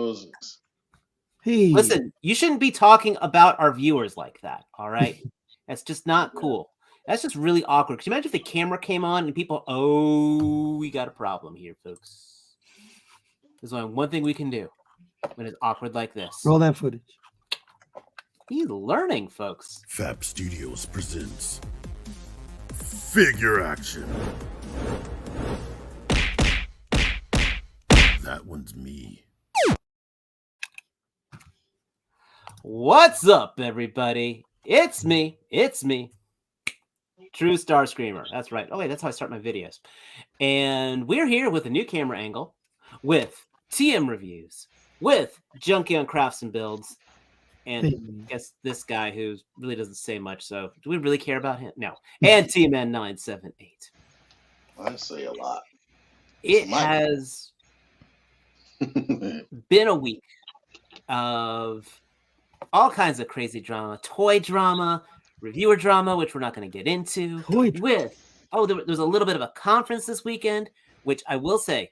roses. Hey, Listen, you shouldn't be talking about our viewers like that. All right, that's just not cool. That's just really awkward. Could you imagine if the camera came on and people, we got a problem here, folks. There's only one thing we can do when it's awkward like this. roll that footage. He's learning, folks. Fab Studios presents Figure Action. That one's me. What's up, everybody? It's me. Trustarscreamer. That's right. Oh, wait, that's how I start my videos. And we're here with a new camera angle, with TM reviews, with Junkie on Crafts and Builds, and I guess this guy who really doesn't say much. So do we really care about him? No. And TMN978. I say a lot. It has been a week of all kinds of crazy drama, toy drama, reviewer drama, which we're not going to get into. There's a little bit of a conference this weekend, which I will say,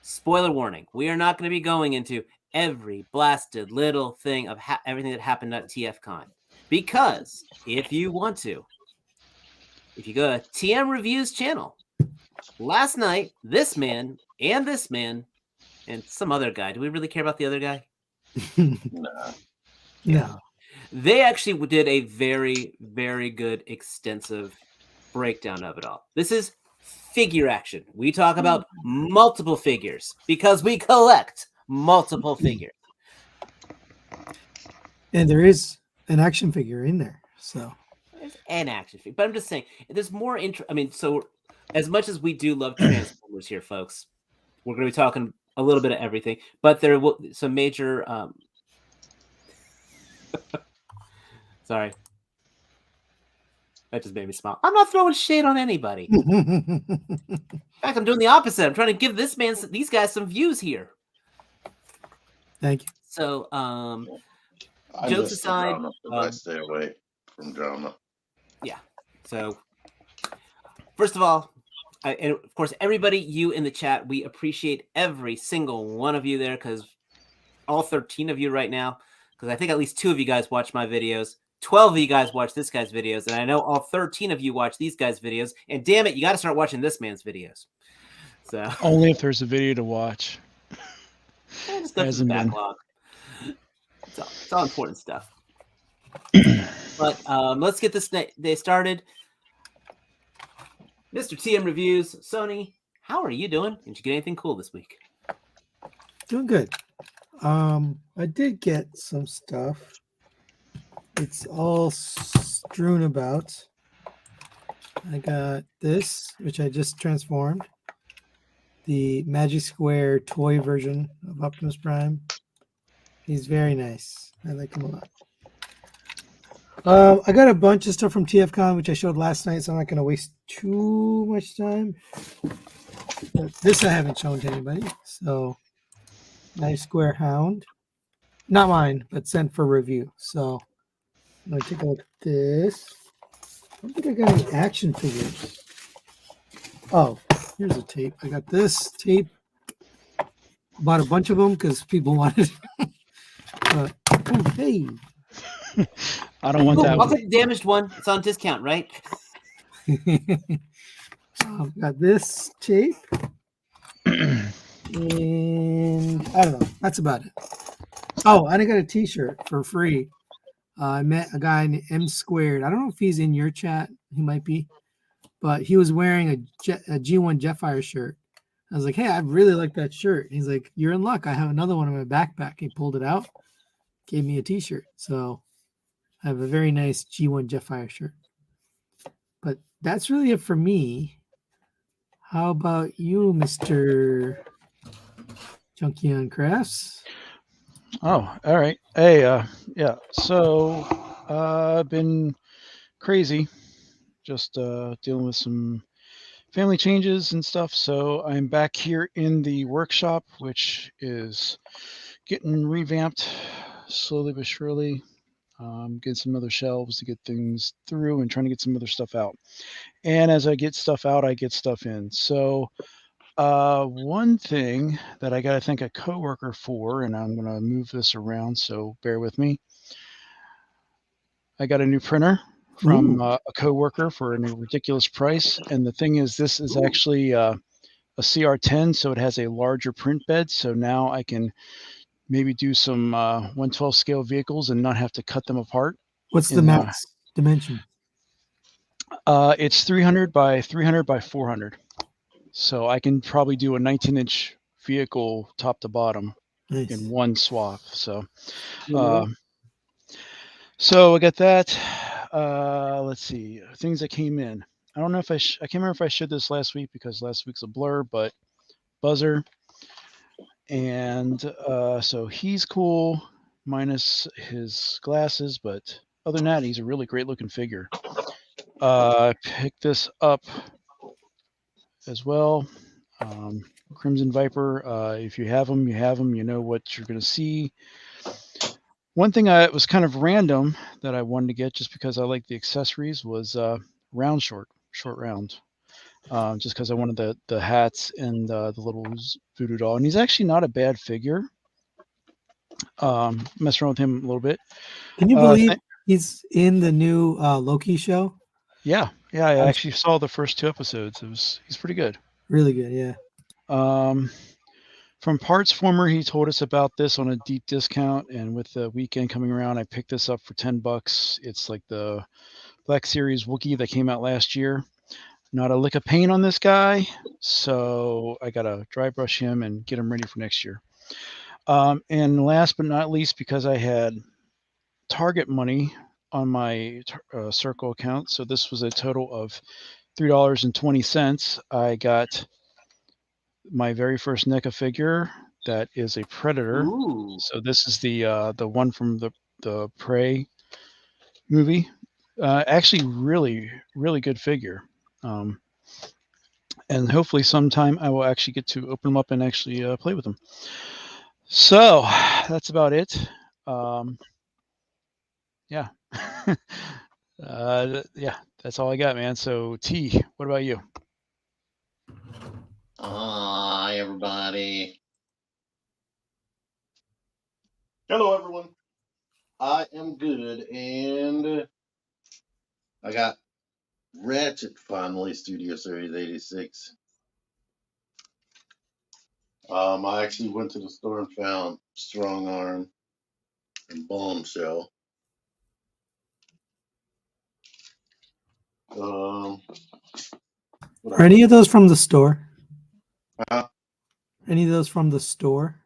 spoiler warning, we are not going to be going into every blasted little thing of everything that happened at TFCon. Because if you want to, if you go to TM Reviews channel, last night, this man and some other guy, do we really care about the other guy? No. They actually did a very, very good, extensive breakdown of it all. This is figure action. We talk about multiple figures because we collect multiple figures. And there is an action figure in there. So there's an action figure. But I'm just saying, there's more so as much as we do love Transformers here, folks, we're going to be talking a little bit of everything. But there will some major... Sorry. That just made me smile. I'm not throwing shade on anybody. In fact, I'm doing the opposite. I'm trying to give these guys some views here. Thank you. So, jokes aside, I stay away from drama. Yeah. So, first of all, and of course, everybody, you in the chat, we appreciate every single one of you there, because all 13 of you right now, because I think at least 2 of you guys watch my videos. 12 of you guys watch this guy's videos, and I know all 13 of you watch these guys' videos. And damn it, you got to start watching this man's videos. So only if there's a video to watch. Just backlog. It's all important stuff. But let's get this day started. Mr. TM Reviews, Sony, how are you doing? Did you get anything cool this week? Doing good. I did get some stuff. It's all strewn about. I got this, which I just transformed. The Magic Square toy version of Optimus Prime. He's very nice. I like him a lot. I got a bunch of stuff from TFCon, which I showed last night, so I'm not going to waste too much time. But this I haven't shown to anybody. So, Magic Square Hound. Not mine, but sent for review. So, I'm going to take a look at this. I don't think I got any action figures. Oh, here's a tape. I got this tape. Bought a bunch of them because people wanted but, oh, hey. I don't want that. I'll take the damaged one. It's on discount, right? I've got this tape. And I don't know. That's about it. Oh, and I got a t-shirt for free. I met a guy named M Squared. I don't know if he's in your chat. He might be. But he was wearing a G1 Jetfire shirt. I was like, hey, I really like that shirt. He's like, you're in luck. I have another one in my backpack. He pulled it out, gave me a t-shirt. So I have a very nice G1 Jetfire shirt. But that's really it for me. How about you, Mr. Junkie on Crafts? Oh, all right. Hey, yeah. So I've been crazy, just dealing with some family changes and stuff. So I'm back here in the workshop, which is getting revamped slowly but surely. Getting some other shelves to get things through and trying to get some other stuff out. And as I get stuff out, I get stuff in. So One thing that I got to thank a coworker for, and I'm going to move this around, so bear with me. I got a new printer from a coworker for a ridiculous price, and the thing is, this is actually a CR10, so it has a larger print bed. So now I can maybe do some 1/12 scale vehicles and not have to cut them apart. What's the max dimension? It's 300 by 300 by 400. So I can probably do a 19-inch vehicle top to bottom Nice. in one swath. So I got that. Let's see, things that came in. I don't know if I can't remember if I showed this last week because last week's a blur, but Buzzer. And so he's cool minus his glasses, but other than that, he's a really great looking figure. I picked this up as well. Crimson Viper. If you have them, you have them. You know what you're going to see. One thing I was kind of random that I wanted to get just because I like the accessories was round short round. Just because I wanted the hats and the little voodoo doll. And he's actually not a bad figure. Mess around with him a little bit. Can you believe he's in the new Loki show? Yeah. I actually saw the first 2 episodes. He's pretty good. Really good, yeah. From Partsformer, he told us about this on a deep discount, and with the weekend coming around, I picked this up for $10. It's like the Black Series Wookiee that came out last year. Not a lick of paint on this guy, so I gotta dry brush him and get him ready for next year. And last but not least, because I had Target money on my Circle account, so this was a total of $3.20. I got my very first NECA figure that is a Predator. Ooh. So this is the one from the Prey movie. Actually, really, really good figure. And hopefully sometime I will actually get to open them up and actually play with them. So that's about it. Yeah. Yeah, that's all I got, man. So T, what about you? Hi, everybody. Hello, everyone. I am good, and I got Ratchet finally, Studio Series 86. I actually went to the store and found Strong Arm and Bombshell. Are any of those from the store? Any of those from the store?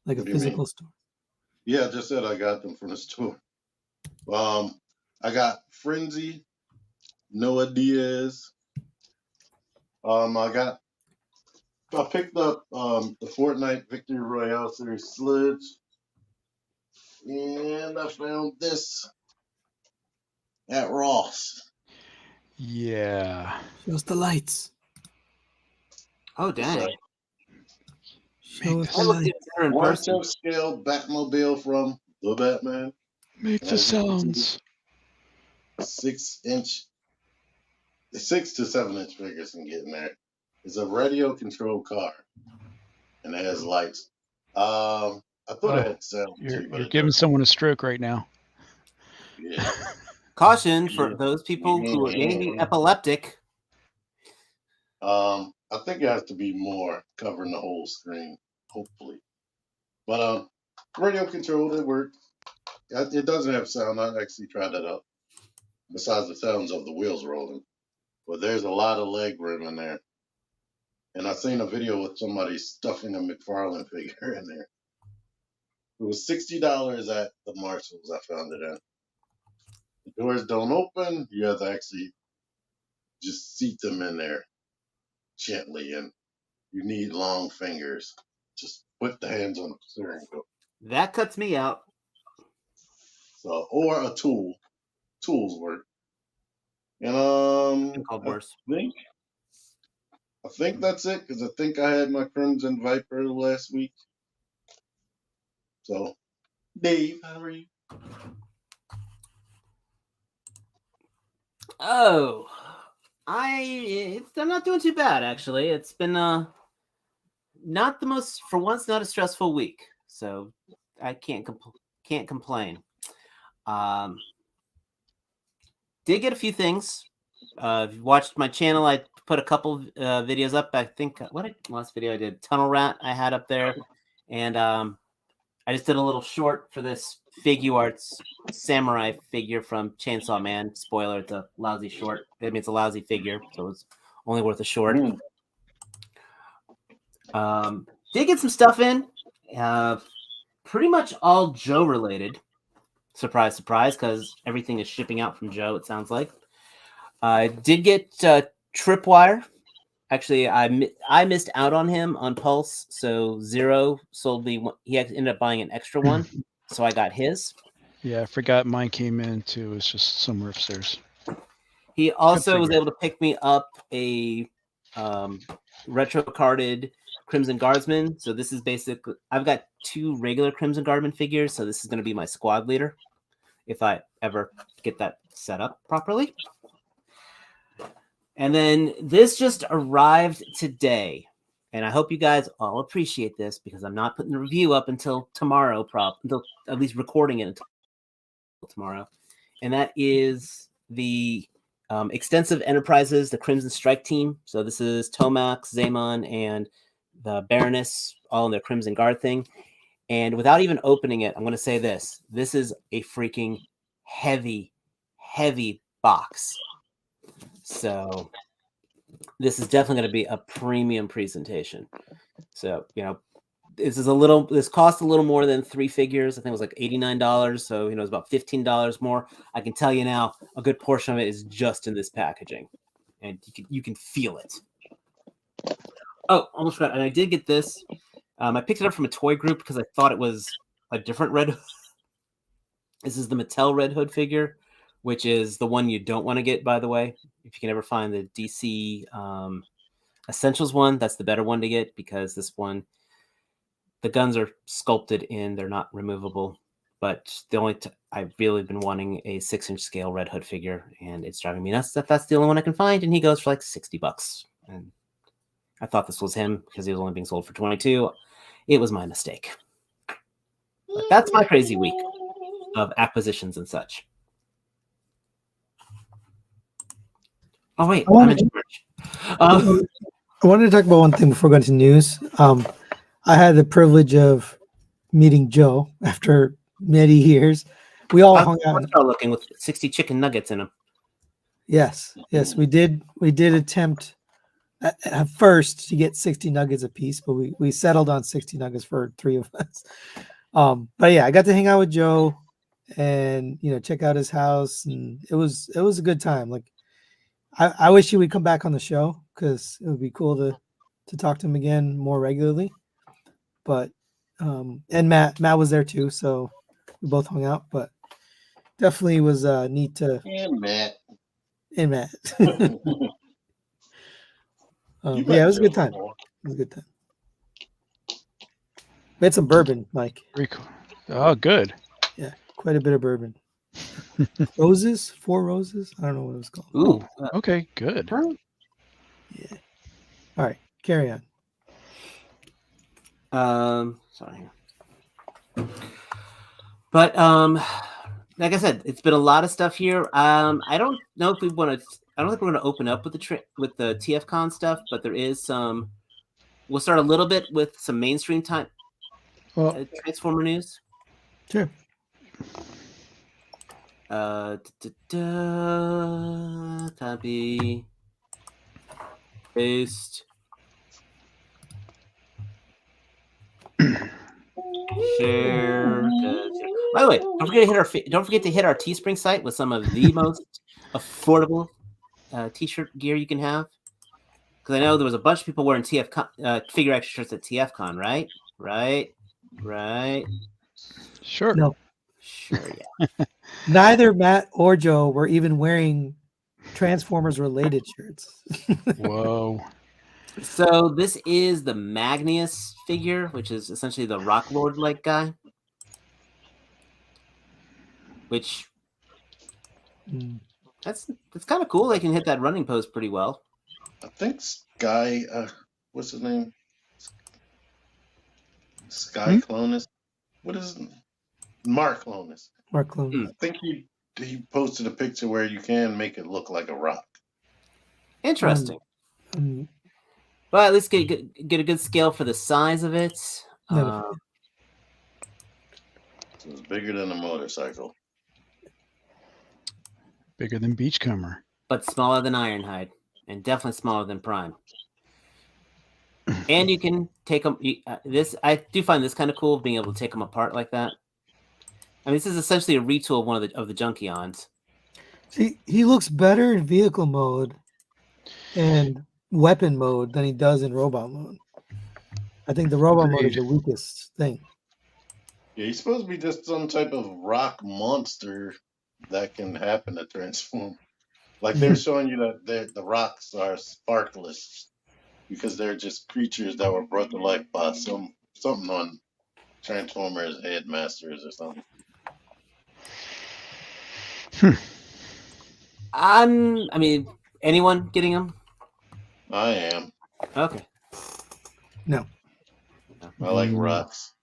Like What a do you physical mean? store? Yeah, I just said I got them from the store. I got Frenzy, Noah Diaz. I picked up the Fortnite Victory Royale Series Sludge, and I found this at Ross. Yeah. Show us the lights. Oh, dang. Show us That the looks lights. even better in person. 1/10 scale Batmobile from the Batman. Make the As you can see, sounds. 6 to 7 inch figures can get in there. It's a radio controlled car, and it has lights. I thought it had sound too, but You're it giving doesn't. someone a stroke right now. Yeah. Caution for those people who may be epileptic. I think it has to be more covering the whole screen, hopefully. But radio controlled, it works. It doesn't have sound. I actually tried that out. Besides the sounds of the wheels rolling, but there's a lot of leg room in there. And I seen a video with somebody stuffing a McFarlane figure in there. It was $60 at the Marshalls. I found it in. The doors don't open. You have to actually just seat them in there gently, and you need long fingers. Just put the hands on the steering wheel. That cuts me out. So, or a tool. Tools work. And Called worse. I think that's it, because I think I had my Crimson Viper last week. So, Dave, how are you? Oh, I'm not doing too bad actually. It's been not the most, for once, not a stressful week. So I can't complain. Did get a few things. If you watched my channel, I put a couple videos up. I think last video I did Tunnel Rat I had up there, and I just did a little short for this Figuarts samurai figure from Chainsaw Man. Spoiler: it's a lousy short. I mean, it's a lousy figure, so it's only worth a short. Did get some stuff in. Pretty much all Joe related. Surprise, surprise, because everything is shipping out from Joe, it sounds like. I did get Tripwire. Actually, I missed out on him on Pulse, so Zero sold me. He ended up buying an extra one, so I got his. Yeah, I forgot mine came in too. It's just somewhere upstairs. He also was able to pick me up a retro carded Crimson Guardsman. So this is basically, I've got 2 regular Crimson Guardsman figures, so this is going to be my squad leader if I ever get that set up properly. And then this just arrived today, and I hope you guys all appreciate this because I'm not putting the review up until tomorrow, until at least recording it until tomorrow. And that is the Extensive Enterprises, the Crimson Strike team. So this is Tomax, Zaemon, and the Baroness, all in their Crimson Guard thing. And without even opening it, I'm going to say this. This is a freaking heavy, heavy box. So this is definitely going to be a premium presentation. So, this cost a little more than 3 figures. I think it was like $89. So, it's about $15 more. I can tell you now, a good portion of it is just in this packaging, and you can feel it. Oh, almost forgot. And I did get this. I picked it up from a toy group because I thought it was a different Red Hood. This is the Mattel Red Hood figure, which is the one you don't want to get, by the way. If you can ever find the DC Essentials one, that's the better one to get because this one, the guns are sculpted in, they're not removable. But the only I've really been wanting a 6-inch scale Red Hood figure, and it's driving me nuts that that's the only one I can find, and he goes for like $60. And I thought this was him because he was only being sold for $22. It was my mistake. But that's my crazy week of acquisitions and such. Oh wait, I'm in charge. I wanted to talk about one thing before going to news. I had the privilege of meeting Joe after many years. We all hung out. Looking with 60 chicken nuggets in them. Yes, we did attempt at first to get 60 nuggets a piece, but we settled on 60 nuggets for 3 of us. But yeah, I got to hang out with Joe and check out his house, and it was a good time. Like I wish he would come back on the show because it would be cool to talk to him again more regularly. But and Matt was there too, so we both hung out. But definitely was neat to And Matt. Yeah, it was a good time. We had some bourbon, Mike. Very cool. Oh, good. Yeah, quite a bit of bourbon. 4 roses. I don't know what it was called. Ooh, okay, good. Yeah. All right, carry on. Sorry. But like I said, it's been a lot of stuff here. I don't know if we want to. I don't think we're going to open up with the TFCon stuff, but there is some. We'll start a little bit with some mainstream time Transformer news. Sure. Copy. Paste. Share. By the way, don't forget to hit our Teespring site with some of the most affordable t-shirt gear you can have. Because I know there was a bunch of people wearing TFCon figure action shirts at TFCon, right? Right. Sure. No. Sure. Yeah. Neither Matt or Joe were even wearing Transformers related shirts. Whoa. So this is the Magnius figure, which is essentially the Rock Lord like guy. Which that's kind of cool. They can hit that running pose pretty well. I think Sky, what's his name? Sky Clonus. What is Mark Clonus? Mark Clone. I think he posted a picture where you can make it look like a rock. Interesting. Um, Well, at least get a good scale for the size of it. no, So it's bigger than a motorcycle. Bigger than Beachcomber. But smaller than Ironhide, and definitely smaller than Prime. And you can take them. I do find this kind of cool, being able to take them apart like that. I mean, this is essentially a retool of one of the Junkions. See, he looks better in vehicle mode and weapon mode than he does in robot mode. I think the robot mode is the weakest thing. Yeah, he's supposed to be just some type of rock monster that can happen to transform. Like they're showing you that the rocks are sparkless because they're just creatures that were brought to life by something on Transformers Headmasters or something. I mean, anyone getting them? I am. Okay. No. I like rocks.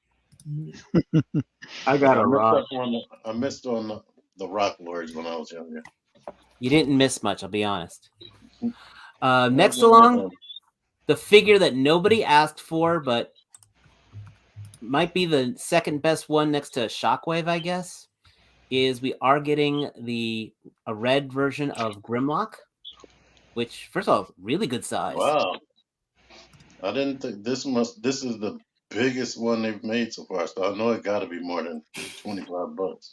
I got a rock. I missed on the Rock Lords when I was younger. You didn't miss much, I'll be honest. Next along, the figure that nobody asked for, but might be the second best one next to Shockwave, I guess, is we are getting a red version of Grimlock, which, first of all, really good size. Wow. I didn't think this is the biggest one they've made so far, so I know it got to be more than $25.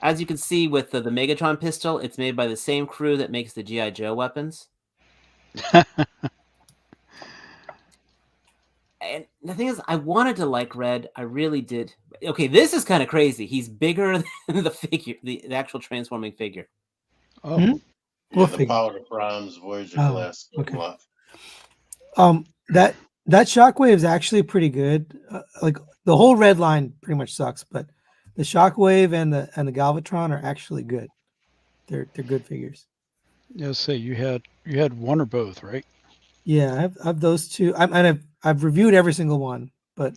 As you can see with the Megatron pistol, it's made by the same crew that makes the G.I. Joe weapons. And the thing is, I wanted to like red. I really did. Okay, this is kind of crazy. He's bigger than the figure, the actual transforming figure. Oh. Yeah, the Power Primes Voyager class. Okay. Block. That Shockwave is actually pretty good. Like the whole red line pretty much sucks, but the Shockwave and the Galvatron are actually good. They're good figures. Yeah, say you had one or both, right? Yeah, I have those two. I've reviewed every single one, but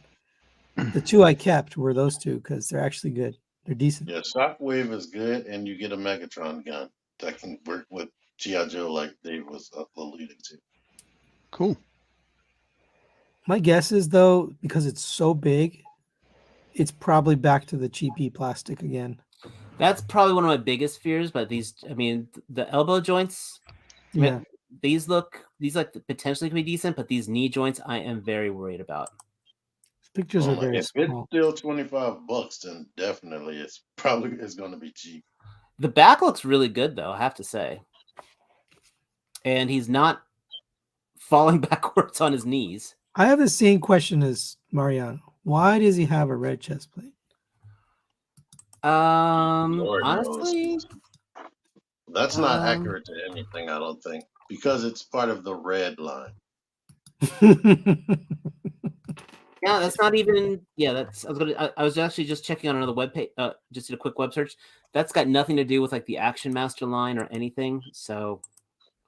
the two I kept were those two because they're actually good. They're decent. Yeah, Shockwave is good, and you get a Megatron gun that can work with G.I. Joe like Dave was alluding to. Cool. My guess is, though, because it's so big, it's probably back to the cheapy plastic again. That's probably one of my biggest fears, but the elbow joints, Yeah. These potentially can be decent, but these knee joints I am very worried about. Pictures are very small. If it's still $25, then definitely it's going to be cheap. The back looks really good, though, I have to say. And he's not falling backwards on his knees. I have the same question as Mariano. Why does he have a red chest plate? Honestly, that's not accurate to anything, I don't think, because it's part of the red line. Yeah, that's not even. Yeah, I was actually just checking on another web page. Just did a quick web search. That's got nothing to do with like the Action Master line or anything. So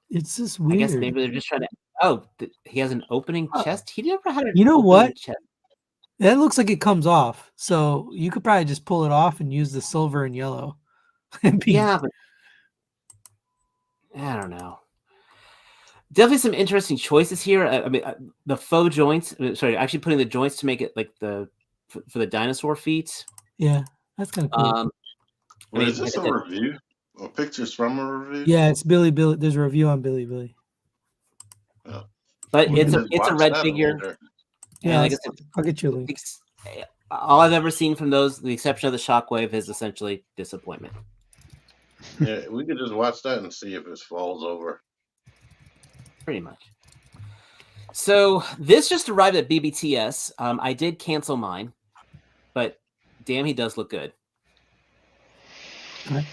it's just weird. I guess maybe they're just trying to. Oh, he has an opening chest. He never had an. You know what? Chest. That looks like it comes off. So you could probably just pull it off and use the silver and yellow. Yeah, but I don't know. Definitely some interesting choices here. I mean, the faux joints. Sorry, actually putting the joints to make it like for the dinosaur feet. Yeah, that's kind of cool. Is this a review? Or pictures from a review? Yeah, it's Billy. There's a review on Billy. Yeah. But it's a red figure. Yeah, like I'll get you a link. All I've ever seen from those, the exception of the Shockwave, is essentially disappointment. Yeah, we could just watch that and see if it falls over. Pretty much. So this just arrived at BBTS. I did cancel mine, but damn, he does look good. Okay.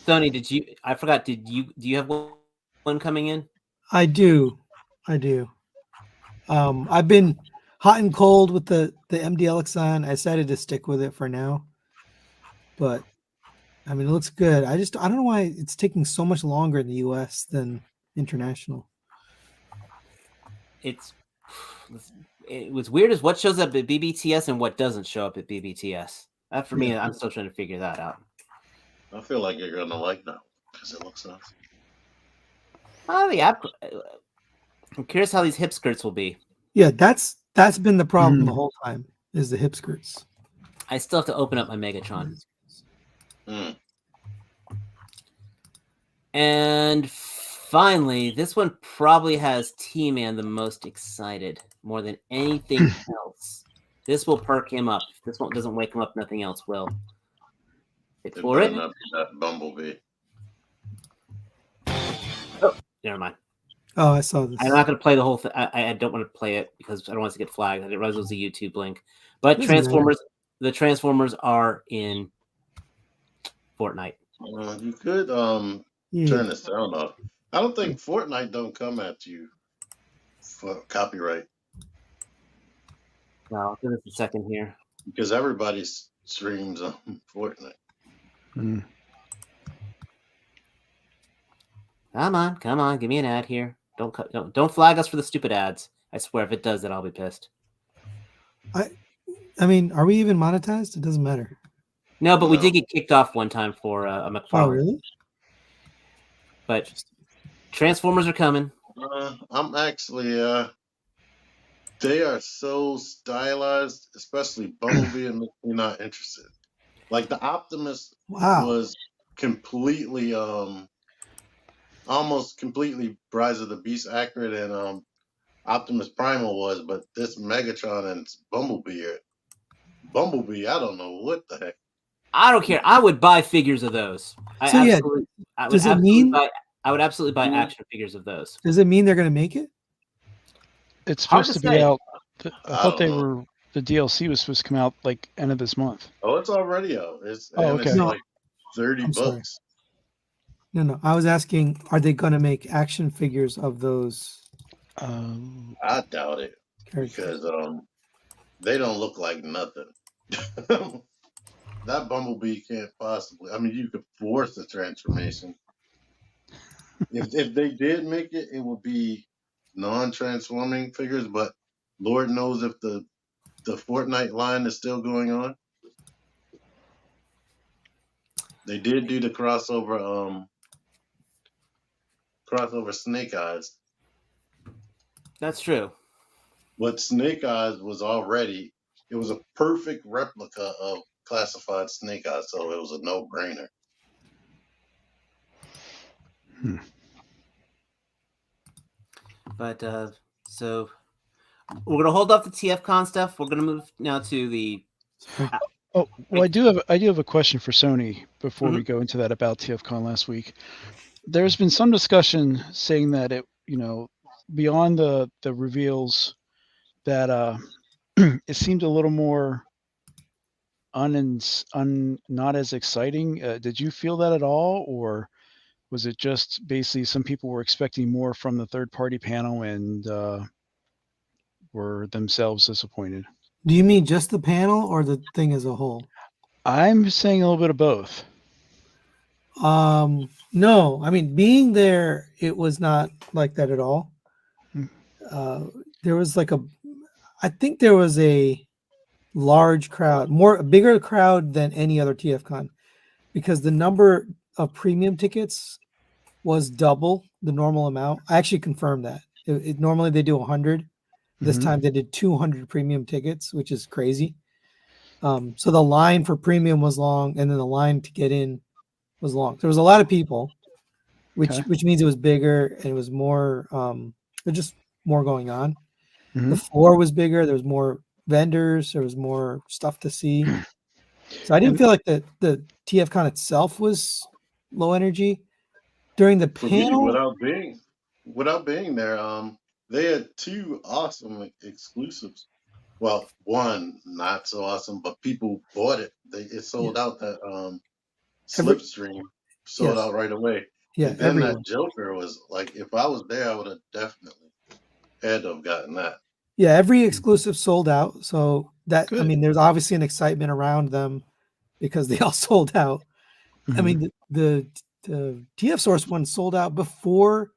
Sony, did you? I forgot. Do you have one coming in? I do. I've been hot and cold with the MDLXon. I decided to stick with it for now, but I mean, it looks good. I don't know why it's taking so much longer in the US than international. It's it was weird as what shows up at BBTS and what doesn't show up at BBTS. That for me, Yeah. I'm still trying to figure that out. I feel like you're gonna like that because it looks nice. Oh, the app. I'm curious how these hip skirts will be. Yeah, that's been the problem the whole time, is the hip skirts. I still have to open up my Megatron. Mm. And finally, this one probably has T-Man the most excited more than anything else. This will perk him up. If this one doesn't wake him up, nothing else will. Wait It for better it. not be that Bumblebee. Oh, never mind. Oh, I saw this. I'm not going to play the whole thing. I don't want to play it because I don't want it to get flagged. I didn't realize it was a YouTube link. But Doesn't Transformers, the Transformers are in Fortnite. You could turn the sound off. I don't think Fortnite don't come at you for copyright Well, give us a second here. because everybody streams on Fortnite. Mm. Come on, give me an ad here. Don't flag us for the stupid ads. I swear, if it does, then I'll be pissed. I mean, are we even monetized? It doesn't matter. No, but we No. did get kicked off one time for a McFarlane. Oh, really? But Transformers are coming. I'm actually they are so stylized, especially Bumblebee, and makes me not interested. Like the Optimus Wow. was completely almost completely Rise of the Beast accurate, and Optimus Primal was, but this Megatron and Bumblebee, I don't know what the heck. I don't care. I would buy figures of those. I would absolutely buy action figures of those. Does it mean they're going to make it? It's Hard supposed to to be say. out. I I thought don't they know. were. The DLC was supposed to come out like end of this month. Oh, it's already out. It's okay. like $30 I'm sorry. bucks. No. I was asking, are they going to make action figures of those I doubt it characters? because they don't look like nothing. That Bumblebee can't possibly. I mean, you could force a transformation. If they did make it, it would be non-transforming figures. But Lord knows if the Fortnite line is still going on. They did do the crossover Snake Eyes. That's true. But Snake Eyes was already, it was a perfect replica of classified Snake Eyes, so it was a no-brainer. But so we're gonna hold off the TFCon stuff. We're gonna move now to the. Oh, well, I do have a question for Sony before we go into that about TFCon last week. There's been some discussion saying that it, beyond the reveals, that it seemed a little more not as exciting. Did you feel that at all, or was it just basically some people were expecting more from the third-party panel and were themselves disappointed? Do you mean just the panel or the thing as a whole? I'm saying a little bit of both. No, I mean, being there, it was not like that at all. There was I think there was a large crowd, a bigger crowd than any other TFCon, because the number of premium tickets was double the normal amount. I actually confirmed that. Normally they do 100. This time they did 200 premium tickets, which is crazy. So the line for premium was long, and then the line to get in was long. There was a lot of people, which means it was bigger and it was more. There's just more going on. The floor was bigger. There was more vendors. There was more stuff to see. So I didn't feel like the TFCon itself was low energy. During the panel, without being there, they had two awesome exclusives. Well, one not so awesome, but people bought it. It sold out. That Slipstream sold out right away. Yeah, and then that Joker was like, if I was there, I would have definitely had to have gotten that. Yeah, every exclusive sold out. So that Good. I mean, there's obviously an excitement around them because they all sold out. I mean, the TF Source one sold out before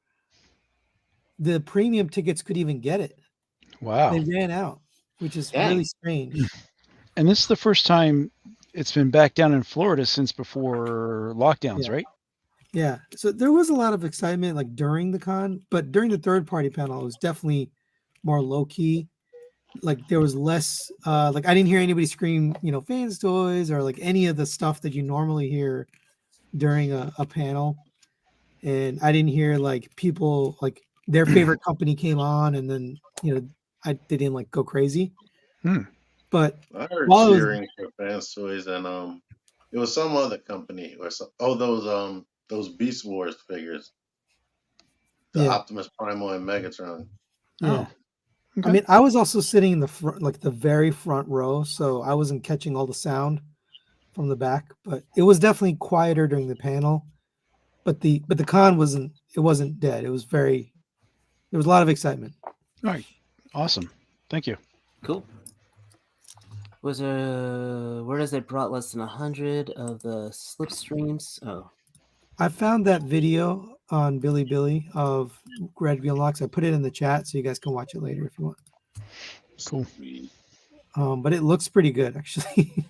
the premium tickets could even get it. Wow. They ran out, which is Dang. really strange. And this is the first time it's been back down in Florida since before lockdowns, Yeah. right? Yeah. So there was a lot of excitement like during the con, but during the third party panel, it was definitely more low key. Like there was less like I didn't hear anybody scream, fans toys or like any of the stuff that you normally hear during a panel. And I didn't hear like people like their favorite company came on and then, they didn't like go crazy. Hmm. But I heard while it was cheering for Fans Toys, and it was some other company or some. Oh, those Beast Wars figures, the yeah, Optimus Primal and Megatron. yeah. Oh, I okay. mean, I was also sitting in the front, like the very front row, so I wasn't catching all the sound from the back, but it was definitely quieter during the panel. But the con wasn't dead. It was there was a lot of excitement. All right. Awesome. Thank you. Cool. Was where does it brought less than 100 of the slipstreams? Oh, I found that video on Billy of Red Wheel Locks. I put it in the chat so you guys can watch it later if you want. Cool. But it looks pretty good actually.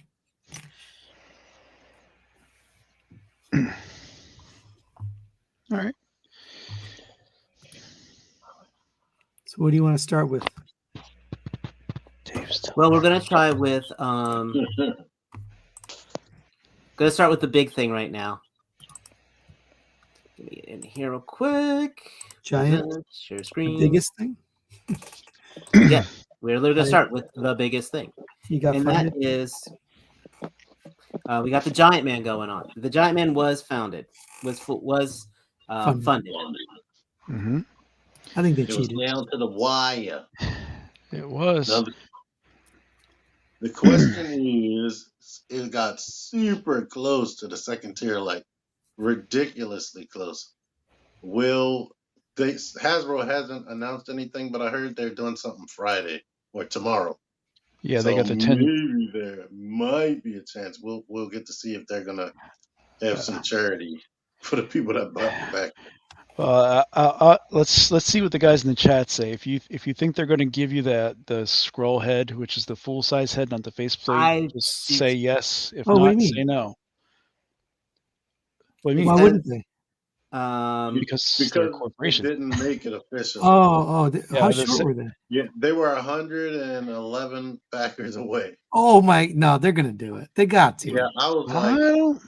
All right. So what do you want to start with? Dave's well, we're gonna try with gonna start with the big thing right now. Let me get in here real quick. Giant, Share the screen. biggest thing. Yeah, we're literally gonna start with the biggest thing, You got and funded? that is we got the Giant Man going on. The Giant Man was funded. Mm-hmm. I think they It was cheated. down to the wire. It was. Now, the question is, it got super close to the second tier, like ridiculously close. Hasbro hasn't announced anything, but I heard they're doing something Friday or tomorrow. Yeah, So they got the 10. maybe there might be a chance. We'll get to see if they're gonna have some charity for the people that bought the back. Let's see what the guys in the chat say. If you think they're going to give you the scroll head, which is the full size head, not the faceplate, just say yes. If Oh, what do not, you mean? say no. What do you Why mean? wouldn't they? Because they're a Because they corporation. didn't make it official. Oh, Yeah, how that's short it. were they? Yeah, they were 111 backers away. Oh my, no, they're gonna do it. They got to. Yeah, I was I like, don't.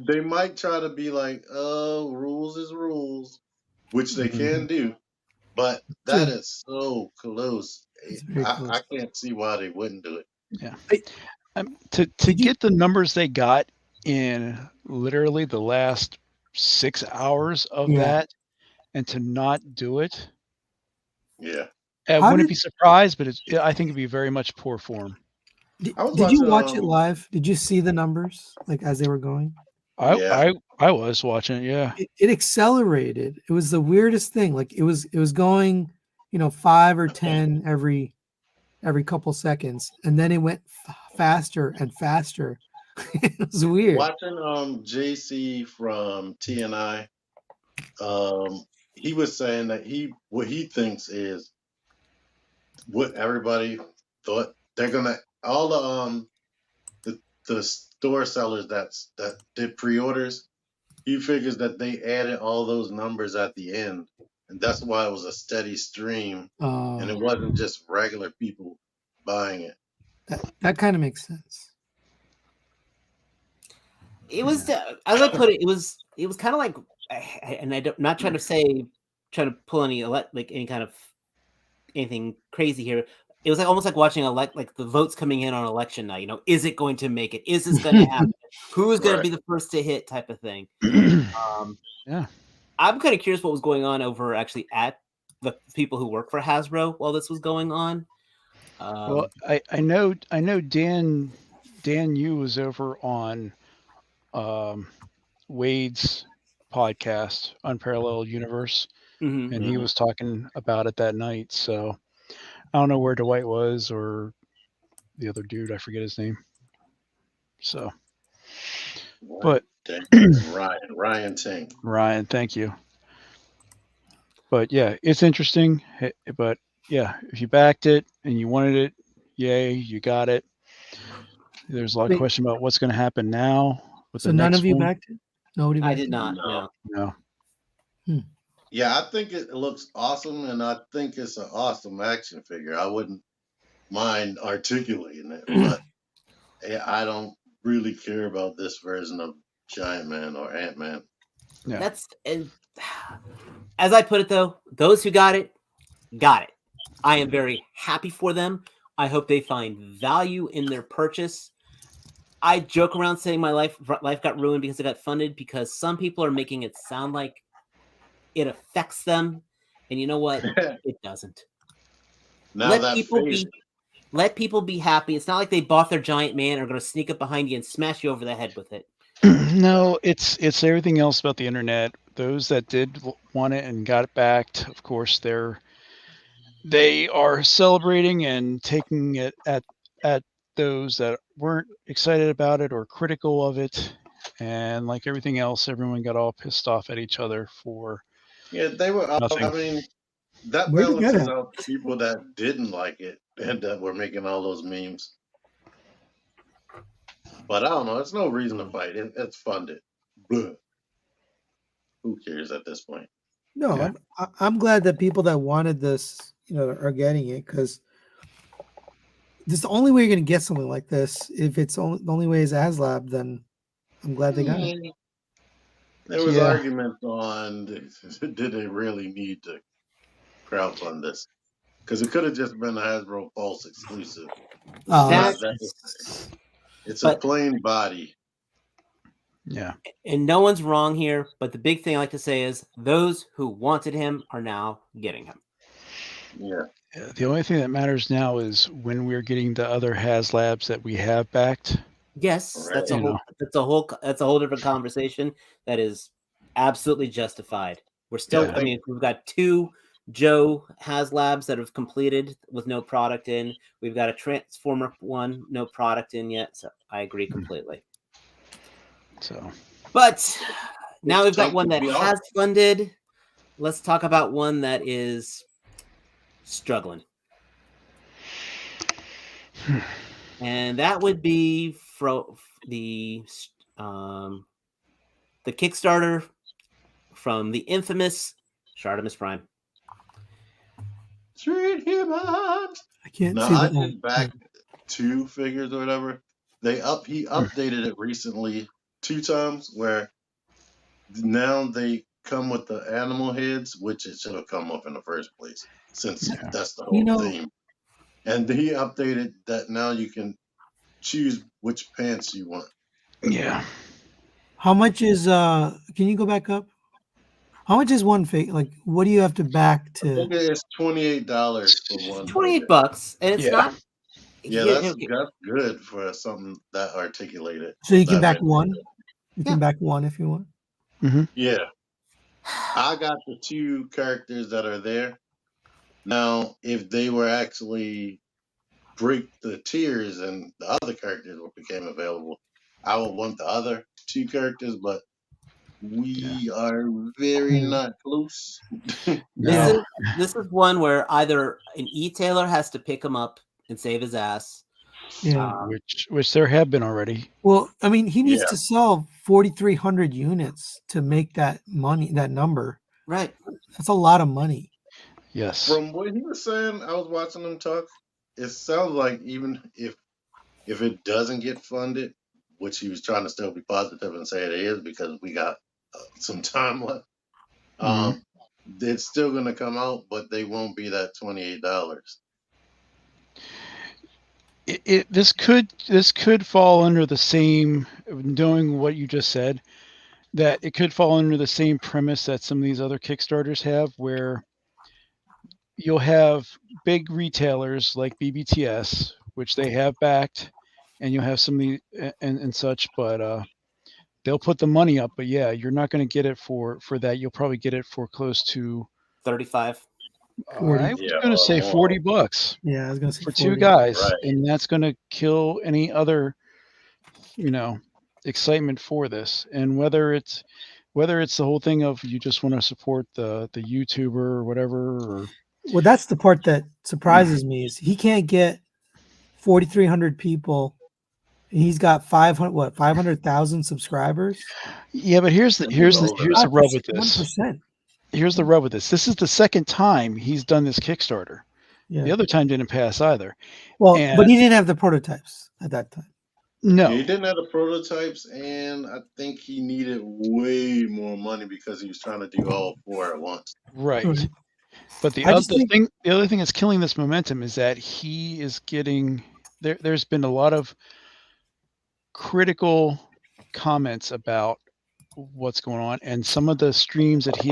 they might try to be like, oh, rules is rules, which they can do, but that True. is so close. It's very close. I can't see why they wouldn't do it. Yeah. Hey, To get the numbers they got in literally the last 6 hours of that, and to not do it, Yeah. I How wouldn't did- be surprised, but I think it'd be very much poor form. Did you watch it live? Did you see the numbers like as they were going? Yeah. I was watching it. Yeah. It accelerated. It was the weirdest thing. Like it was going, 5 or 10 every couple seconds, and then it went faster and faster. It was weird. Watching JC from TNI, he was saying that what he thinks is what everybody thought they're gonna all the store sellers that did pre-orders. He figures that they added all those numbers at the end, and that's why it was a steady stream, and it wasn't just regular people buying it. That kind of makes sense. It was, as I put it, it was kind of like, and not trying to pull any any kind of anything crazy here. It was almost like watching like the votes coming in on election night. Is it going to make it? Is this going to happen? Who's going to be the first to hit? Type of thing. Yeah, I'm kind of curious what was going on over actually at the people who work for Hasbro while this was going on. Well, I know Dan Yu was over on Wade's podcast, Unparalleled Universe, and he was talking about it that night. So I don't know where Dwight was or the other dude. I forget his name. So, but Ryan Ting. Ryan, thank you. But yeah, it's interesting. But if you backed it and you wanted it, yay, you got it. There's a lot of Wait. question about what's going to happen now with So the none next of you one. backed it? Nobody I backed did it? not. No. No. No. Yeah, I think it looks awesome, and I think it's an awesome action figure. I wouldn't mind articulating it, but I don't really care about this version of Giant Man or Ant Man. Yeah. That's and as I put it though, those who got it. I am very happy for them. I hope they find value in their purchase. I joke around saying my life got ruined because it got funded because some people are making it sound like it affects them, and you know what? It doesn't. Now Let that people face, be. Let people be happy. It's not like they bought their giant man or are going to sneak up behind you and smash you over the head with it. No, it's everything else about the internet. Those that did want it and got it backed, of course, they are celebrating and taking it at those that weren't excited about it or critical of it. And like everything else, everyone got all pissed off at each other for yeah, they were. nothing. I mean, that Where'd it get balances at? out the people that didn't like it and that were making all those memes. But I don't know. It's no reason to fight. It's funded. Blah. Who cares at this point? No, Yeah. I'm glad that people that wanted this, are getting it because this is the only way you're going to get something like this. If it's the only way is ASLab, then I'm glad they got it. There was Yeah. arguments on did they really need to crowdfund this? Because it could have just been a Hasbro Pulse exclusive. Oh, It's a plain body. Yeah. And no one's wrong here, but the big thing I like to say is those who wanted him are now getting him. Yeah. The only thing that matters now is when we're getting the other HasLabs that we have backed. Yes, Right. that's a whole different conversation that is absolutely justified. We're still, Yeah. I mean, we've got 2 Joe HasLabs that have completed with no product in. We've got a Transformer one, no product in yet. So I agree completely. So, but now we've got Thank one that you, has funded. Let's talk about one that is struggling. And that would be the Kickstarter from the infamous Shartimus Prime. Sweet humans. I can't Now see I the did back 2 figures or whatever. He updated it recently 2 times where now they come with the animal heads, which it should have come up in the first place, since that's the whole theme. And he updated that now you can choose which pants you want. yeah. How much is can you go back up? How much is one figure? Like, what do you have to back I think to? it's $28 for one. $28, and it's not. Yeah, that's good for something that articulated. So you can back one. You can back one if you want. Mm-hmm. Yeah, I got the 2 characters that are there. Now, if they were actually break the tiers and the other characters became available, I would want the other 2 characters, but we are very not close. No. This is one where either an e-tailer has to pick him up and save his ass. Yeah. Which there have been already. Well, I mean, he needs to sell 4,300 units to make that money, that number. Right. That's a lot of money. Yes. From what he was saying, I was watching him talk. It sounds like even if it doesn't get funded, which he was trying to still be positive and say it is because we got some time left, it's still going to come out, but they won't be that $28. This could fall under the same, knowing what you just said, that it could fall under the same premise that some of these other Kickstarters have, where you'll have big retailers like BBTS, which they have backed, and you'll have some of the and such, but they'll put the money up. But yeah, you're not going to get it for that. You'll probably get it for close to 35. 40. I was going to say $40. Yeah, I was going to say for 40. 2 guys, Right. and that's going to kill any other, excitement for this. And whether it's the whole thing of you just want to support the YouTuber or whatever, or Well, that's the part that surprises me is he can't get 4,300 people. And he's got 500,000 subscribers. Yeah, but here's the rub with this. 1%. Here's the rub with this. This is the second time he's done this Kickstarter. Yeah. The other time didn't pass either. Well, And- but he didn't have the prototypes at that time. No. He didn't have the prototypes, and I think he needed way more money because he was trying to do all 4 at once. Right. Mhm. But the I just other think- the other thing that's killing this momentum is that he is getting there's been a lot of critical comments about what's going on, and some of the streams that he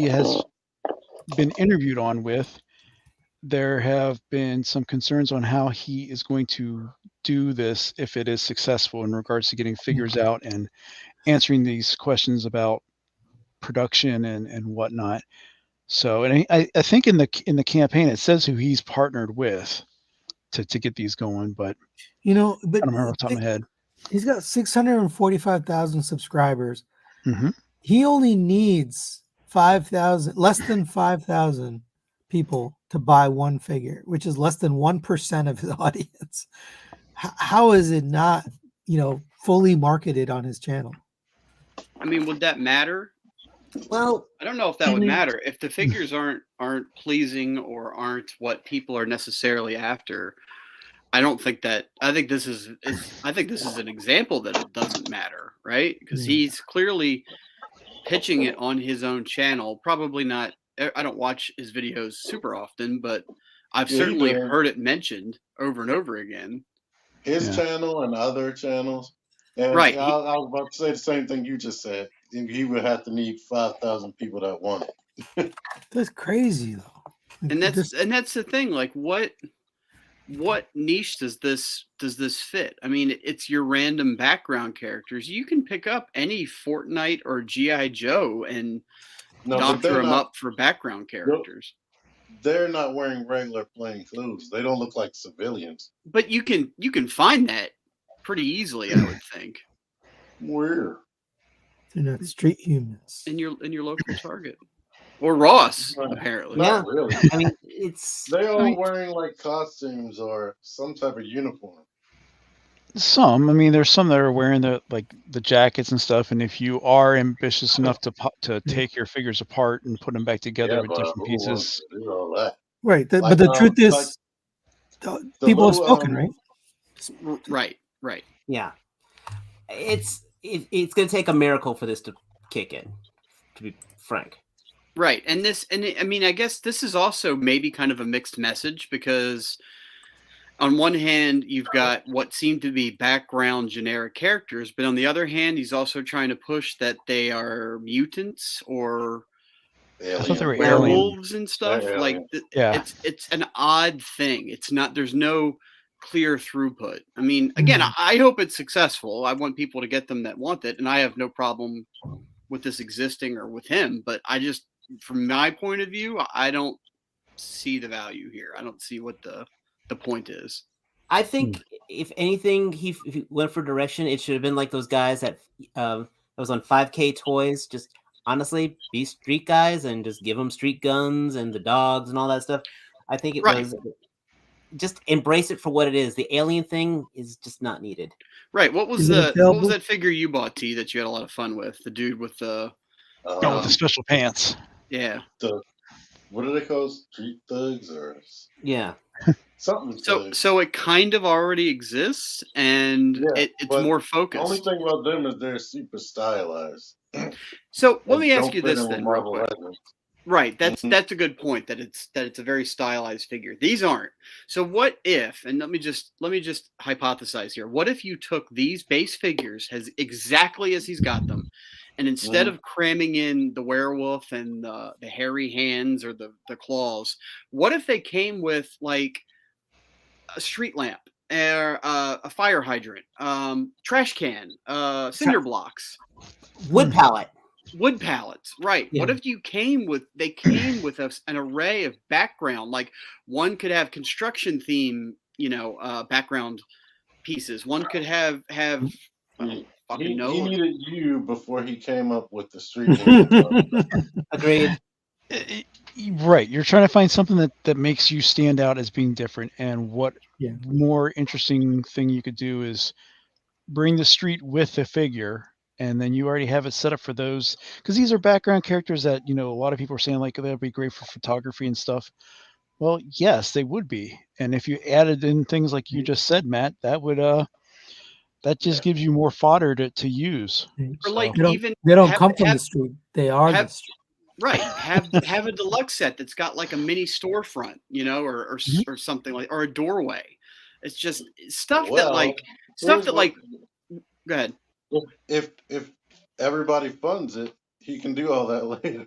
has been interviewed on with, there have been some concerns on how he is going to do this if it is successful in regards to getting figures out and answering these questions about production and whatnot. So, and I think in the campaign it says who he's partnered with to get these going, but But I don't remember off the top of my head. He's got 645,000 subscribers. Mm-hmm. He only needs less than 5,000 people to buy one figure, which is less than 1% of his audience. How is it not, fully marketed on his channel? I mean, would that matter? Well, I don't know if that would matter if the figures aren't pleasing or aren't what people are necessarily after. I don't think that. I think this is an example that it doesn't matter, right? Because he's clearly pitching it on his own channel. Probably not. I don't watch his videos super often, but I've certainly heard it mentioned over and over again. His channel and other channels. And Right. I was about to say the same thing you just said. He would have to need 5,000 people that want it. That's crazy, though. And that's the thing. Like, what niche does this fit? I mean, it's your random background characters. You can pick up any Fortnite or G.I. Joe and doctor them up for background characters. They're not wearing regular plain clothes. They don't look like civilians. But you can find that pretty easily, I would think. Where? They're not street humans. In your local Target. Or Ross, apparently. Not really. I mean, They're all wearing like costumes or some type of uniform. Some, I mean, there's some that are wearing the jackets and stuff, and if you are ambitious enough to take your figures apart and put them back together with different pieces, Do all that. Right. But the truth is, people have spoken, right? Right. Yeah. It's going to take a miracle for this to kick in, to be frank. Right. And I mean, I guess this is also maybe kind of a mixed message because on one hand, you've got what seem to be background generic characters, but on the other hand, he's also trying to push that they are mutants or werewolves and stuff. Like, it's an odd thing. It's not. There's no clear throughput. I mean, again, I hope it's successful. I want people to get them that want it, and I have no problem with this existing or with him. But I just, from my point of view, I don't see the value here. I don't see what the point is. I think if anything, if he went for direction, it should have been like those guys that was on 5K Toys. Just honestly, be street guys and just give them street guns and the dogs and all that stuff. I think it was just embrace it for what it is. The alien thing is just not needed. Right. What was that figure you bought, T, that you had a lot of fun with? The dude with the with the special pants. Yeah. What are they called? Street thugs or something? So it kind of already exists, and it's more focused. The only thing about them is they're super stylized. So let me ask you this then, real quick. Right, that's a good point. That it's a very stylized figure. These aren't. So what if? And let me just hypothesize here. What if you took these base figures as exactly as he's got them, and instead of cramming in the werewolf and the hairy hands or the claws, what if they came with like a street lamp, or a fire hydrant, trash can, cinder blocks, wood pallet. Wood pallets, right? Yeah. What if they came with an array of background? Like one could have construction theme, background pieces. One could have. He needed you before he came up with the street. Agreed. Right. You're trying to find something that makes you stand out as being different. And what Yeah. more interesting thing you could do is bring the street with the figure, and then you already have it set up for those, because these are background characters that a lot of people are saying like they'll be great for photography and stuff. Well, yes, they would be. And if you added in things like you just said, Matt, that would that just gives you more fodder to use. Or like They don't, even they don't have- come from have- the street. They are the have- street. Right. Have a deluxe set that's got like a mini storefront, or something like, or a doorway. It's just stuff that like. Go ahead. If everybody funds it, he can do all that later.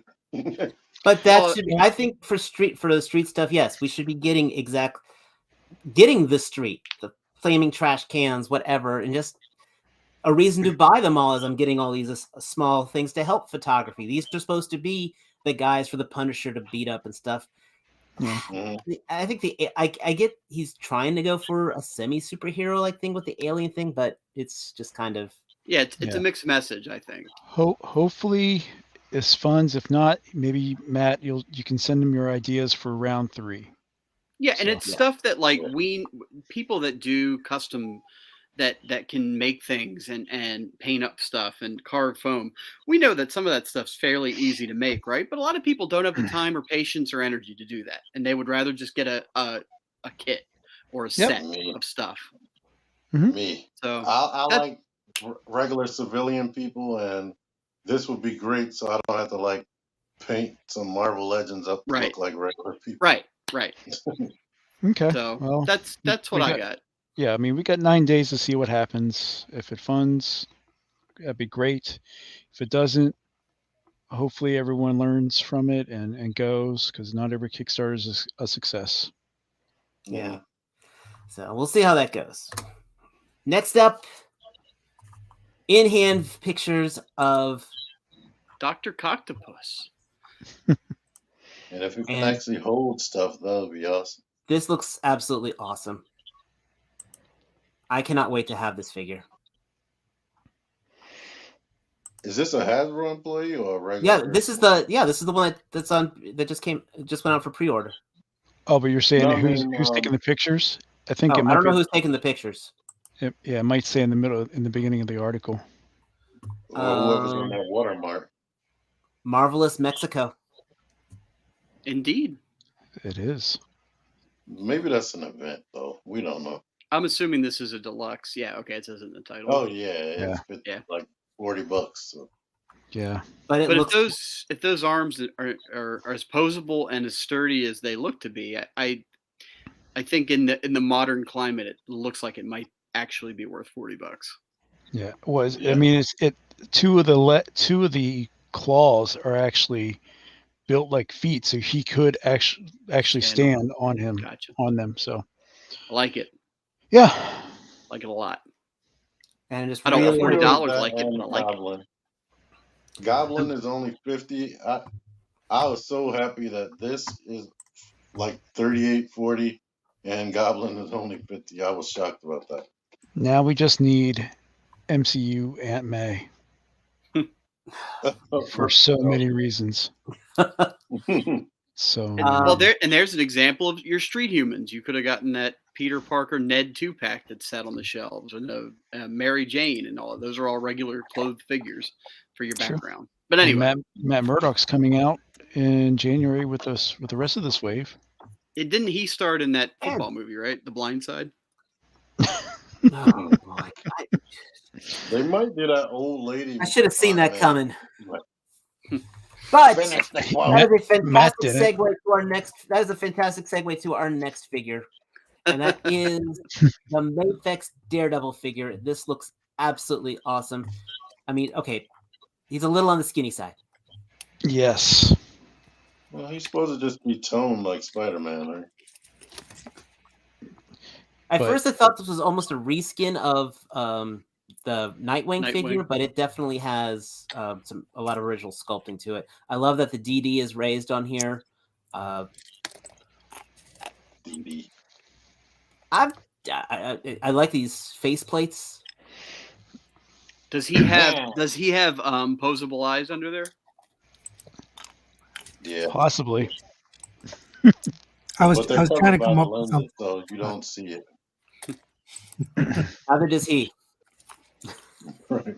But that should be, I think for the street stuff, yes, we should be getting the street, the flaming trash cans, whatever, and just a reason to buy them all as I'm getting all these small things to help photography. These are supposed to be the guys for the Punisher to beat up and stuff. Mhm. I think I get he's trying to go for a semi superhero like thing with the alien thing, but it's just kind of it's a mixed message, I think. Hopefully it's funds. If not, maybe Matt, you can send them your ideas for round 3. Yeah, and it's stuff that like people that do custom that can make things and paint up stuff and carve foam. We know that some of that stuff's fairly easy to make, right? But a lot of people don't have the time or patience or energy to do that, and they would rather just get a kit or a set of stuff. Me. So I like regular civilian people, and this would be great, so I don't have to like paint some Marvel Legends up to look like regular people. Right. Okay. So well, that's what I got. Yeah, I mean, we got 9 days to see what happens. If it funds, that'd be great. If it doesn't, hopefully everyone learns from it and goes, because not every Kickstarter is a success. Yeah. So we'll see how that goes. Next up, in-hand pictures of Dr. Coctopus. And if we can actually hold stuff, that would be awesome. This looks absolutely awesome. I cannot wait to have this figure. Is this a Hasbro employee or a regular? Yeah, this is the one that just went out for pre-order. Oh, but you're saying who's taking the pictures? I think I don't know who's taking the pictures. It might say in the beginning of the article. Whoever's on that watermark. Marvelous Mexico. Indeed. It is. Maybe that's an event, though. We don't know. I'm assuming this is a deluxe. Yeah, okay, it says in the title. Oh yeah, it's like $40. So. Yeah, but if those arms are as posable and as sturdy as they look to be, I think in the modern climate, it looks like it might actually be worth $40. Yeah, it was. I mean, two of the claws are actually built like feet, so he could actually stand on them. So I like it. Yeah, like it a lot. And just I don't want $40 like it, but I like Goblin. Goblin is only $50. I was so happy that this is like $38, $40, and Goblin is only $50. I was shocked about that. Now we just need MCU Aunt May for so many reasons. So there's an example of your street humans. You could have gotten that Peter Parker Ned 2-pack that sat on the shelves, and Mary Jane, and all of those are all regular clothed figures for your background. But anyway, Matt Murdock's coming out in January with the rest of this wave. Didn't he start in that football movie, right? The Blind Side. Oh boy. They might do that old lady. I should have seen that coming. But that is a fantastic segue to our next. That is a fantastic segue to our next figure, and that is the Mafex Daredevil figure. This looks absolutely awesome. I mean, okay, he's a little on the skinny side. Yes. Well, he's supposed to just be toned like Spider-Man, right? At first, I thought this was almost a reskin of the Nightwing figure, but it definitely has a lot of original sculpting to it. I love that the DD is raised on here. DD. I like these face plates. Does he have posable eyes under there? Yeah, possibly. I was But they're trying to covered by come the up with lenses, something. so you don't see it. Neither does he. Right.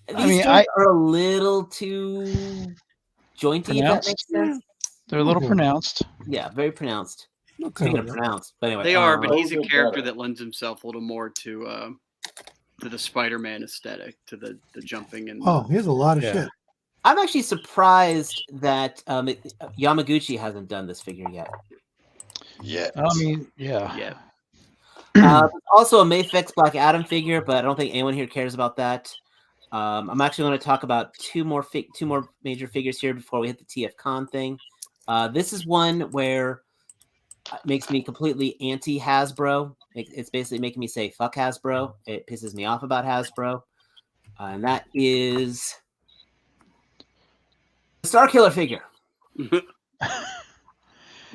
These joints are a little too jointy, if that Pronounced? makes sense. They're a little Okay. pronounced. Yeah, very pronounced. Okay. Speaking of pronounced, but anyway, They are, but those he's a are character better. that lends himself a little more to the Spider-Man aesthetic, to the jumping and Oh, he has a lot of Yeah. shit. I'm actually surprised that Yamaguchi hasn't done this figure yet. Yeah. I mean, yeah. yeah. Also a Mayfix Black Adam figure, but I don't think anyone here cares about that. I'm actually going to talk about two more major figures here before we hit the TF Con thing. This is one where it makes me completely anti Hasbro. It's basically making me say fuck Hasbro. It pisses me off about Hasbro, and that is the Star Killer figure.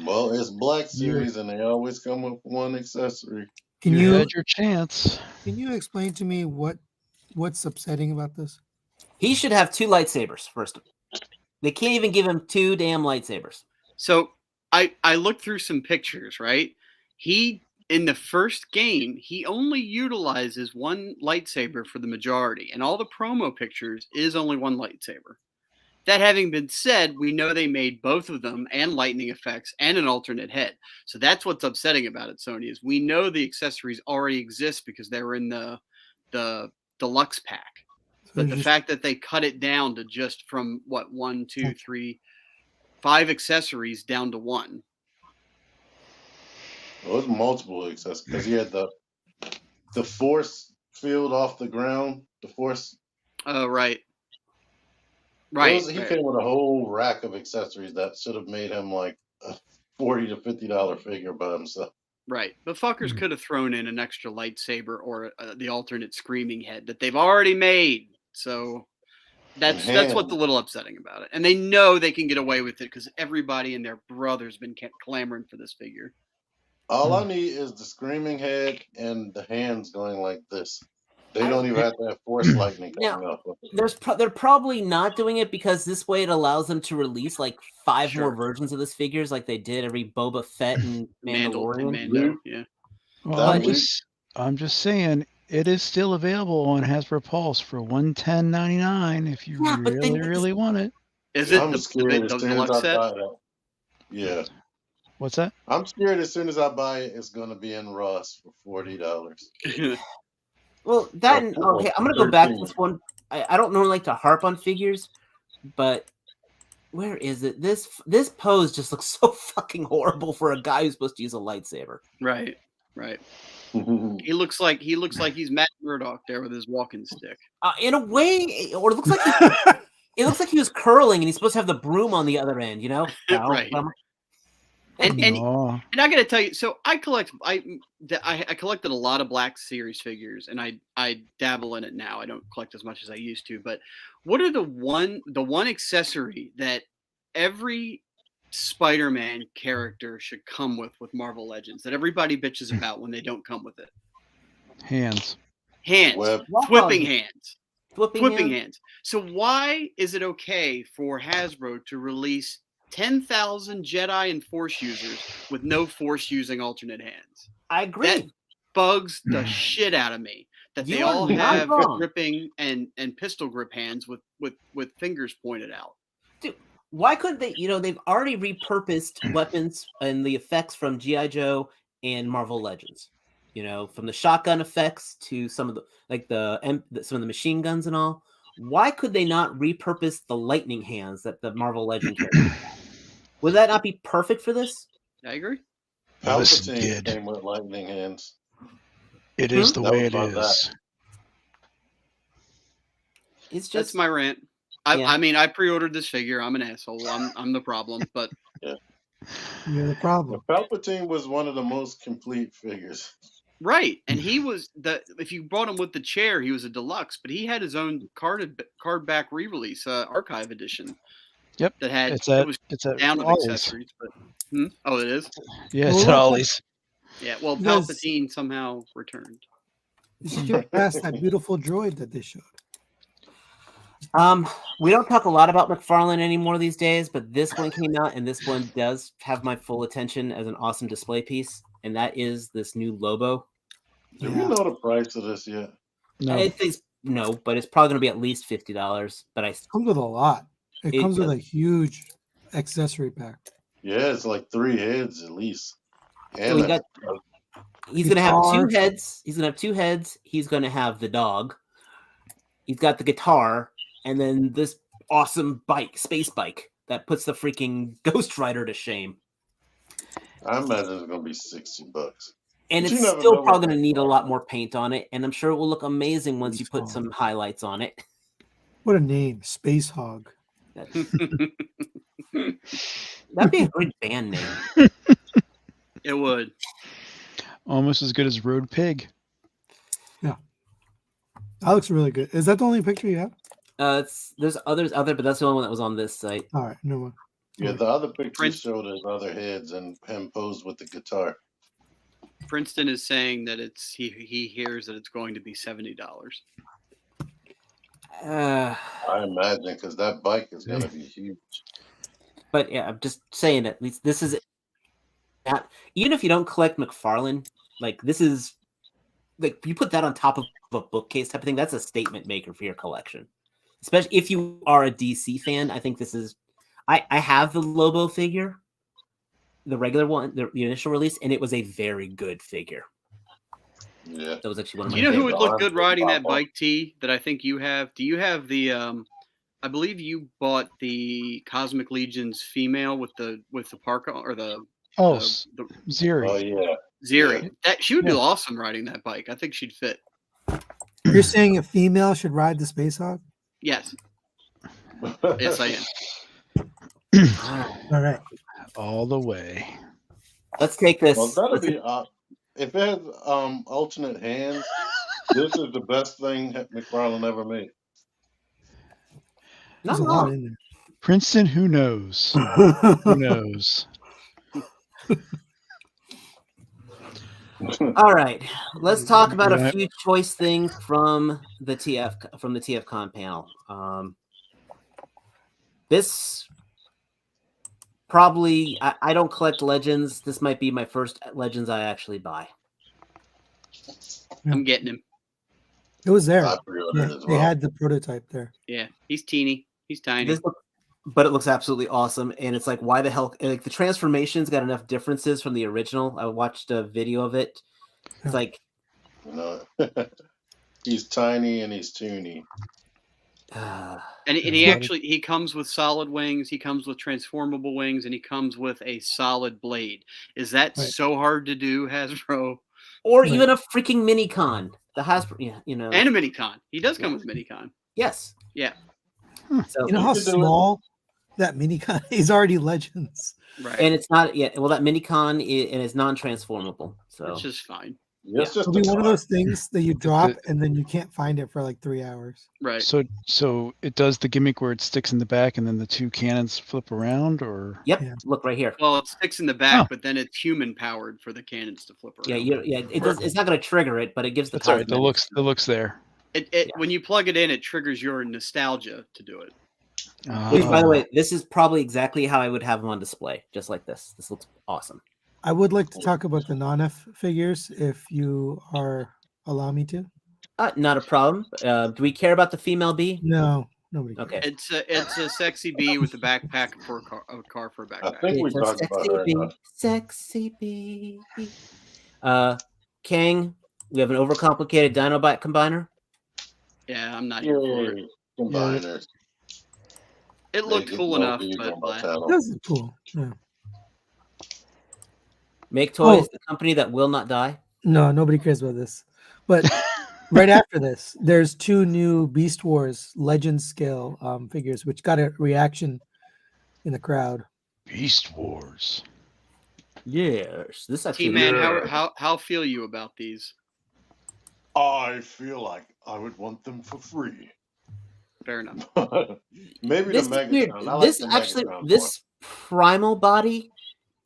Well, it's Black Series, and they always come with one accessory. Can You you had your chance. explain to me what's upsetting about this? He should have 2 lightsabers first. They can't even give him 2 damn lightsabers. So I looked through some pictures, right? He, in the first game, he only utilizes one lightsaber for the majority, and all the promo pictures is only one lightsaber. That having been said, we know they made both of them and lightning effects and an alternate head. So that's what's upsetting about it, Sony, is we know the accessories already exist because they were in the deluxe pack. But the fact that they cut it down to just from 1, 2, 3, 5 accessories down to 1. Well, it was multiple accessories because he had the force field off the ground. The force. Oh, right. Right. He came with a whole rack of accessories that should have made him like a $40 to $50 figure by himself. Right. But fuckers could have thrown in an extra lightsaber or the alternate screaming head that they've already made. So that's what's a little upsetting about it. And they know they can get away with it because everybody and their brother's been clamoring for this figure. All I need is the screaming head and the hands going like this. They don't even have to have force lightning coming up. They're probably not doing it because this way it allows them to release like 5 more versions of this figures, like they did every Boba Fett and Mandalorian. Mando, yeah. Well, I'm just saying it is still available on Hasbro Pulse for $110.99 if you really want it. Is it I'm scared the as soon as deluxe I set? buy it. Yeah. What's that? I'm scared as soon as I buy it, it's going to be in Ross for $40. Well, that and, okay, I'm gonna go back to this one. I don't normally like to harp on figures, but where is it? This pose just looks so fucking horrible for a guy who's supposed to use a lightsaber. Right. He looks like he's Matt Murdock there with his walking stick. In a way, or it looks like he was curling and he's supposed to have the broom on the other end. You know, right. And I got to tell you, so I collected a lot of Black Series figures, and I dabble in it now. I don't collect as much as I used to, but what are the one accessory that every Spider-Man character should come with Marvel Legends that everybody bitches about when they don't come with it? Hands. Whipping hands. So why is it okay for Hasbro to release 10,000 Jedi and Force users with no Force using alternate hands? I agree. That bugs the shit out of me. That they all have gripping and pistol grip hands with fingers pointed out. Dude, why couldn't they? You know, they've already repurposed weapons and the effects from G.I. Joe and Marvel Legends. You know, from the shotgun effects to some of some of the machine guns and all. Why could they not repurpose the lightning hands that the Marvel Legend characters have? Would that not be perfect for this? I agree. Palpatine came with lightning hands. It is the way it is. It's just that's my rant. I mean, I pre-ordered this figure. I'm an asshole. I'm the problem, but yeah. You're the problem. Palpatine was one of the most complete figures. Right, and he was if you bought him with the chair, he was a deluxe, but he had his own card back re-release archive edition. Yep, that had it's down with accessories. But oh, it is. Yeah, it's Ollie's. Yeah, well, Palpatine somehow returned. You should get past that beautiful droid that they showed. We don't talk a lot about McFarlane anymore these days, but this one came out, and this one does have my full attention as an awesome display piece, and that is this new Lobo. Do we know the price of this yet? No. I think no, but it's probably going to be at least $50. But It comes with a lot. It comes with a huge accessory pack. Yeah, it's like 3 heads at least. So And he's going to have 2 heads. He's going to have 2 heads. He's going to have the dog. He's got the guitar, and then this awesome bike, space bike, that puts the freaking Ghost Rider to shame. I imagine it's going to be $60. And it's still probably going to need a lot more paint on it, and I'm sure it will look amazing once you put some highlights on it. What a name, Space Hog. That'd be a great band name. It would. Almost as good as Road Pig. Yeah. That looks really good. Is that the only picture you have? There's others out there, but that's the only one that was on this site. All right, no one. Yeah, the other pictures showed his other heads and him posed with the guitar. Princeton is saying that he hears that it's going to be $70. I imagine because that bike is going to be huge. But yeah, I'm just saying at least this is that. Even if you don't collect McFarlane, like this is like you put that on top of a bookcase type of thing. That's a statement maker for your collection, especially if you are a DC fan. I think this is. I have the Lobo figure, the regular one, the initial release, and it was a very good figure. Yeah, that was actually one of my. You know who would look good riding that bike, T? That I think you have. Do you have the? I believe you bought the Cosmic Legion's female with the parka or the. Ziri. Oh yeah, Ziri. That she would be awesome riding that bike. I think she'd fit. You're saying a female should ride the Space Hog? Yes. Yes, I am. All right. All the way. Let's take this. Well, that'll be if it has alternate hands. This is the best thing McFarlane ever made. There's a lot in there. Princeton, who knows? Who knows? All right, let's talk about a few choice things from the TFCon panel. This probably I don't collect Legends. This might be my first Legends I actually buy. I'm getting him. It was there. They had the prototype there. Yeah, he's teeny. He's tiny. But it looks absolutely awesome, and it's like, why the hell? Like the transformations got enough differences from the original. I watched a video of it. It's like, he's tiny and he's toony. And he comes with solid wings. He comes with transformable wings, and he comes with a solid blade. Is that so hard to do, Hasbro? Or even a freaking Minicon. The Hasbro, you know, and a Minicon. He does come with Minicon. Yes. Yeah. So, you know how small that Minicon is? Already Legends. Right. And it's not yet. Well, that Minicon is non-transformable, so it's just fine. Yeah. It'll be one of those things that you drop and then you can't find it for like 3 hours. Right. So it does the gimmick where it sticks in the back and then the 2 cannons flip around, or Yep. Look right here. Well, it sticks in the back, but then it's human powered for the cannons to flip around. Yeah. It does. It's not going to trigger it, but it gives the. That's all right. The looks there. When you plug it in, it triggers your nostalgia to do it. Which, by the way, this is probably exactly how I would have them on display, just like this. This looks awesome. I would like to talk about the non-F figures if you allow me to. Not a problem. Do we care about the female bee? No, nobody cares. Okay. It's a sexy bee with a backpack for a car for a backpack. I think we talked about her enough. Sexy bee. Kang, we have an overcomplicated Dinobot combiner. Yeah, I'm not here for it. Combiners. It looked cool enough, but It does look cool. Yeah. Make Toys, the company that will not die. No, nobody cares about this. But right after this, there's 2 new Beast Wars Legend scale figures, which got a reaction in the crowd. Beast Wars. Yes, this actually. T-Man, how feel you about these? I feel like I would want them for free. Fair enough. Maybe This the is weird. Megatron. This actually, this Primal body.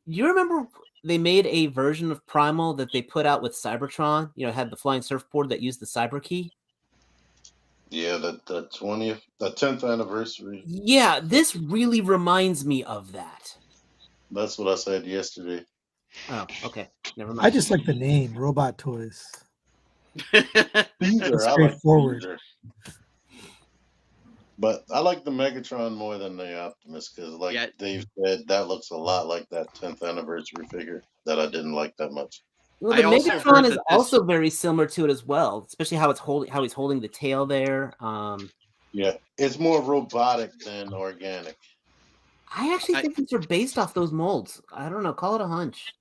Do you remember they made a version of Primal that they put out with Cybertron? You know, had the flying surfboard that used the Cyber Key. Yeah, the 20th, the 10th anniversary. Yeah, this really reminds me of that. That's what I said yesterday. Oh, okay. Never I mind. just like the name, Robot Toys. Beezer, I like straightforward. Beezer. But I like the Megatron more than the Optimus because, like Yeah. Dave said, that looks a lot like that 10th anniversary figure that I didn't like that much. Well, I the also Megatron heard is that this- also very similar to it as well, especially how he's holding the tail there. Yeah, it's more robotic than organic. I actually think these are based off those molds. I don't know. Call it a hunch.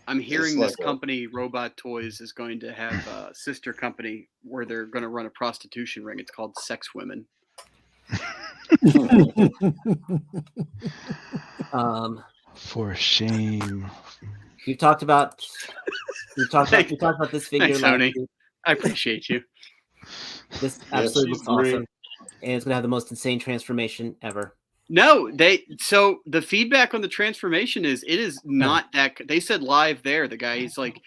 I'm hearing like this company, Robot Toys, is going to have a sister company where they're going to run a prostitution ring. It's called Sex Women. For shame. We talked about this figure Thanks, last Sony. week. I appreciate you. This absolutely she's looks awesome, great. and it's gonna have the most insane transformation ever. No, so the feedback on the transformation is it is not that. They said live there, the guy, he's like,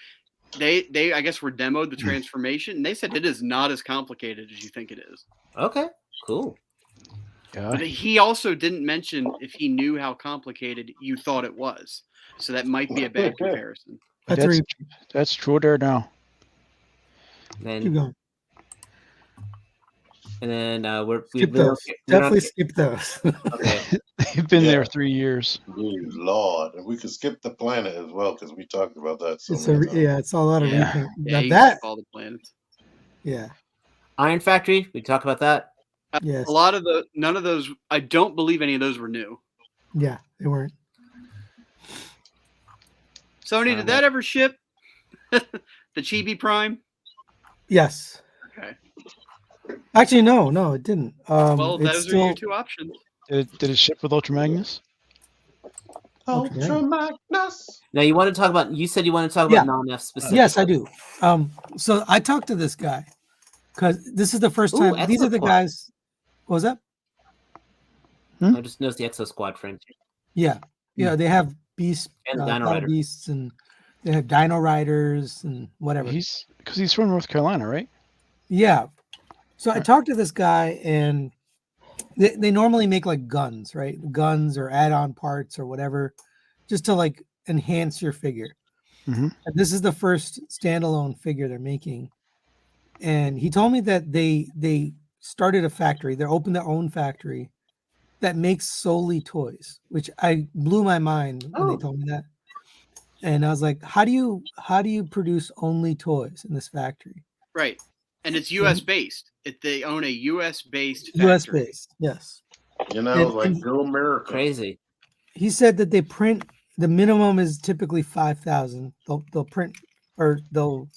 they I guess were demoed the transformation, and they said it is not as complicated as you think it is. Okay, cool. Yeah. But he also didn't mention if he knew how complicated you thought it was, so that might be a bad comparison. That's true there now. Keep going. And then Skip those. Definitely skip those. Okay. They've been there 3 years. Good Lord, and we could skip the planet as well because we talked about that. It's a lot of repaint. Yeah, Now that all the planets. Yeah. Iron Factory. We talk about that. Yes. A lot of none of those. I don't believe any of those were new. Yeah, they weren't. Sony, did that ever ship? The Chibi Prime? Yes. Okay. Actually, no, it didn't. Well, those are your two options. Did it ship with Ultra Magnus? Ultra Magnus. Now you want to talk about? You said you want to talk about non-F specific. Yes, I do. So I talked to this guy because this is the first time. These are the guys. What was that? I just noticed the Exo Squad frame. Yeah, they have beasts and Dino beasts, and they have Dino Riders and whatever. He's from North Carolina, right? Yeah. So I talked to this guy, and they normally make like guns, right? Guns or add-on parts or whatever, just to like enhance your figure. Mm-hmm. And this is the first standalone figure they're making, and he told me that they started a factory. They opened their own factory that makes solely toys, which I blew my mind when they told me that. And I was like, how do you produce only toys in this factory? Right. And it's US based. They own a US based factory. US based, yes. Go America. Crazy. He said that they print, the minimum is typically 5,000. They'll print, or they'll,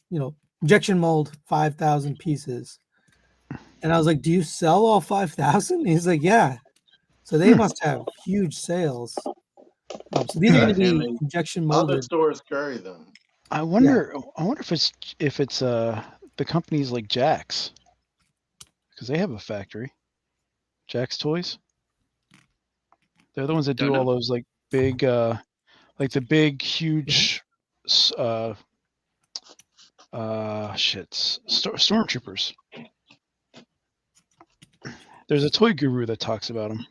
injection mold 5,000 pieces. And I was like, do you sell all 5,000? He's like, yeah. So they must have huge sales. So these are going to be injection molded. Other stores carry them. I wonder if it's the companies like Jax, because they have a factory. Jax Toys. They're the ones that do all those like big, like the big, huge, stormtroopers. There's a toy guru that talks about them.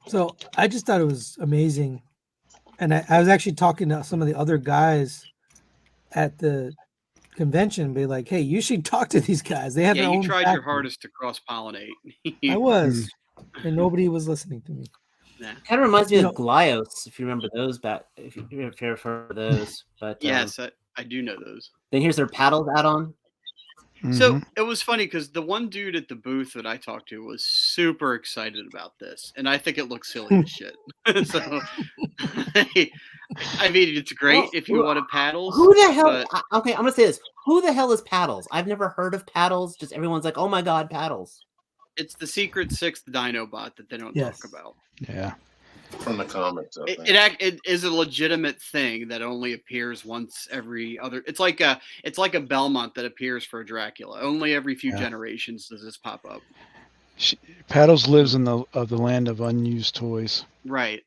So I just thought it was amazing. And I was actually talking to some of the other guys at the convention, be like, hey, you should talk to these guys. They have their own you tried factory. your hardest to cross-pollinate. I was, and nobody was listening to me. Nah. Kind of reminds me of Glyos, if you remember those back, if you remember those. But yes, I do know those. Then here's their paddles add-on. So it was funny because the one dude at the booth that I talked to was super excited about this, and I think it looks silly as shit. So, I mean, it's great if you wanted paddles. Who the hell? Okay, I'm gonna say this. Who the hell is Paddles? I've never heard of Paddles. Just everyone's like, "Oh my god, Paddles!" It's the secret sixth Dinobot that they don't talk about. Yeah, from the comics. It is a legitimate thing that only appears once every other. It's like a Belmont that appears for a Dracula. Only every few generations does this pop up. Paddles lives in the land of unused toys. Right.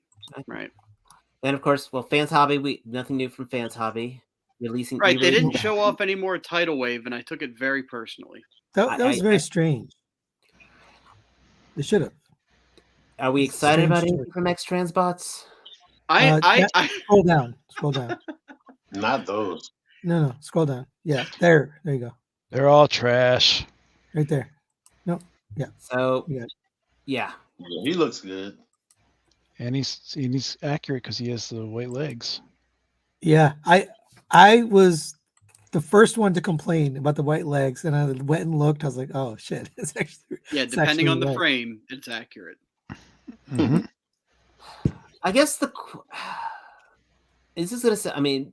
And of course, Fans Hobby. Nothing new from Fans Hobby. Releasing. Right. They didn't show off any more Tidal Wave, and I took it very personally. That was very strange. They should have. Are we excited Strange about choice. anything from X-Transbots? Scroll down. Scroll down. Not those. No. Scroll down. Yeah, there you go. They're all trash. Right there. No. Yeah. So, Yeah. yeah. Yeah, he looks good. And he's accurate because he has the white legs. Yeah. I was the first one to complain about the white legs, and I went and looked. I was like, oh shit. It's actually depending on the right. frame, it's accurate. Mm-hmm. I guess is this gonna say? I mean,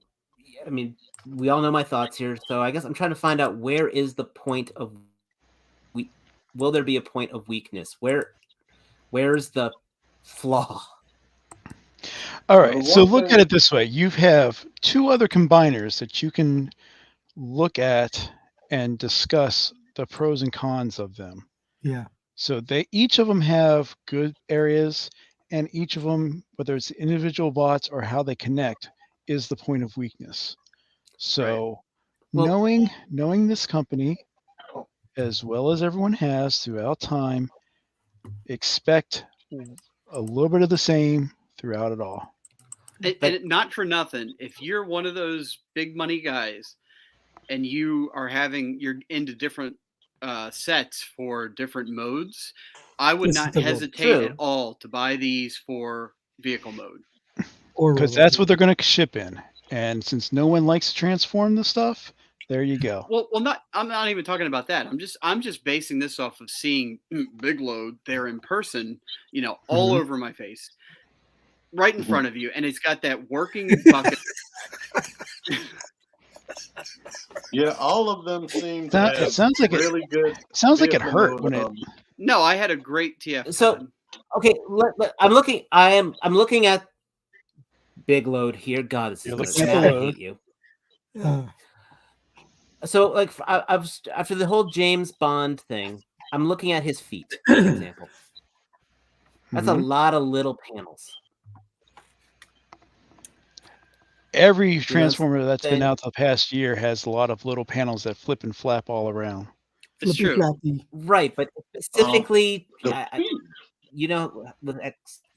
we all know my thoughts here, so I guess I'm trying to find out where is the point of will there be a point of weakness? Where's the flaw? All right, so look at it this way. You have two other combiners that you can look at and discuss the pros and cons of them. Yeah. So each of them have good areas, and each of them, whether it's individual bots or how they connect, is the point of weakness. So knowing this company as well as everyone has throughout time, expect a little bit of the same throughout it all. And not for nothing, if you're one of those big money guys and you're into different sets for different modes, I would not hesitate at all to buy these for vehicle mode. Because that's what they're going to ship in. And since no one likes to transform the stuff, there you go. Well, I'm not even talking about that. I'm just basing this off of seeing Big Load there in person, all over my face, right in front of you, and it's got that working bucket. Yeah, all of them seem. It sounds like really good. Sounds like it hurt when it. No, I had a great TF. So, okay, I'm looking at Big Load here. God, this is gonna I hate you. So, like, after the whole James Bond thing, I'm looking at his feet, for example. That's a lot of little panels. Every Transformer that's been out the past year has a lot of little panels that flip and flap all around. It's true. Right, but specifically,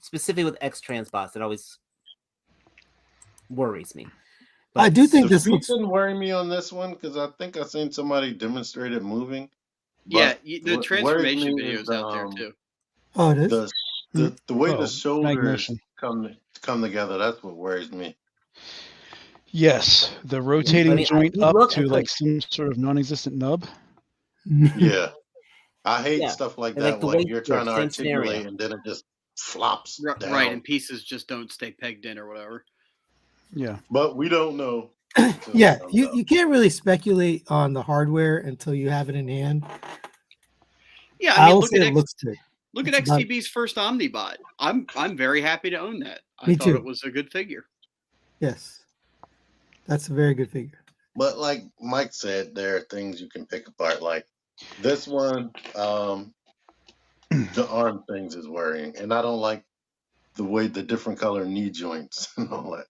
specifically with X-Transbots, it always worries me. But I do think this didn't worry me on this one because I think I seen somebody demonstrate it moving. Yeah, the transformation videos out there too. Oh, it is. The way the shoulders come together, that's what worries me. Yes, the rotating joint up to like some sort of non-existent nub. Yeah, I hate stuff like that when you're trying to articulate and then it just flops down. Right, and pieces just don't stay pegged in or whatever. Yeah, but we don't know. Yeah, you can't really speculate on the hardware until you have it in hand. Yeah, I mean, look at XTB's first Omnibot. I'm very happy to own that. I thought it was a good figure. Yes, that's a very good figure. But like Mike said, there are things you can pick apart. Like this one, the arm things is worrying, and I don't like the way the different color knee joints and all that.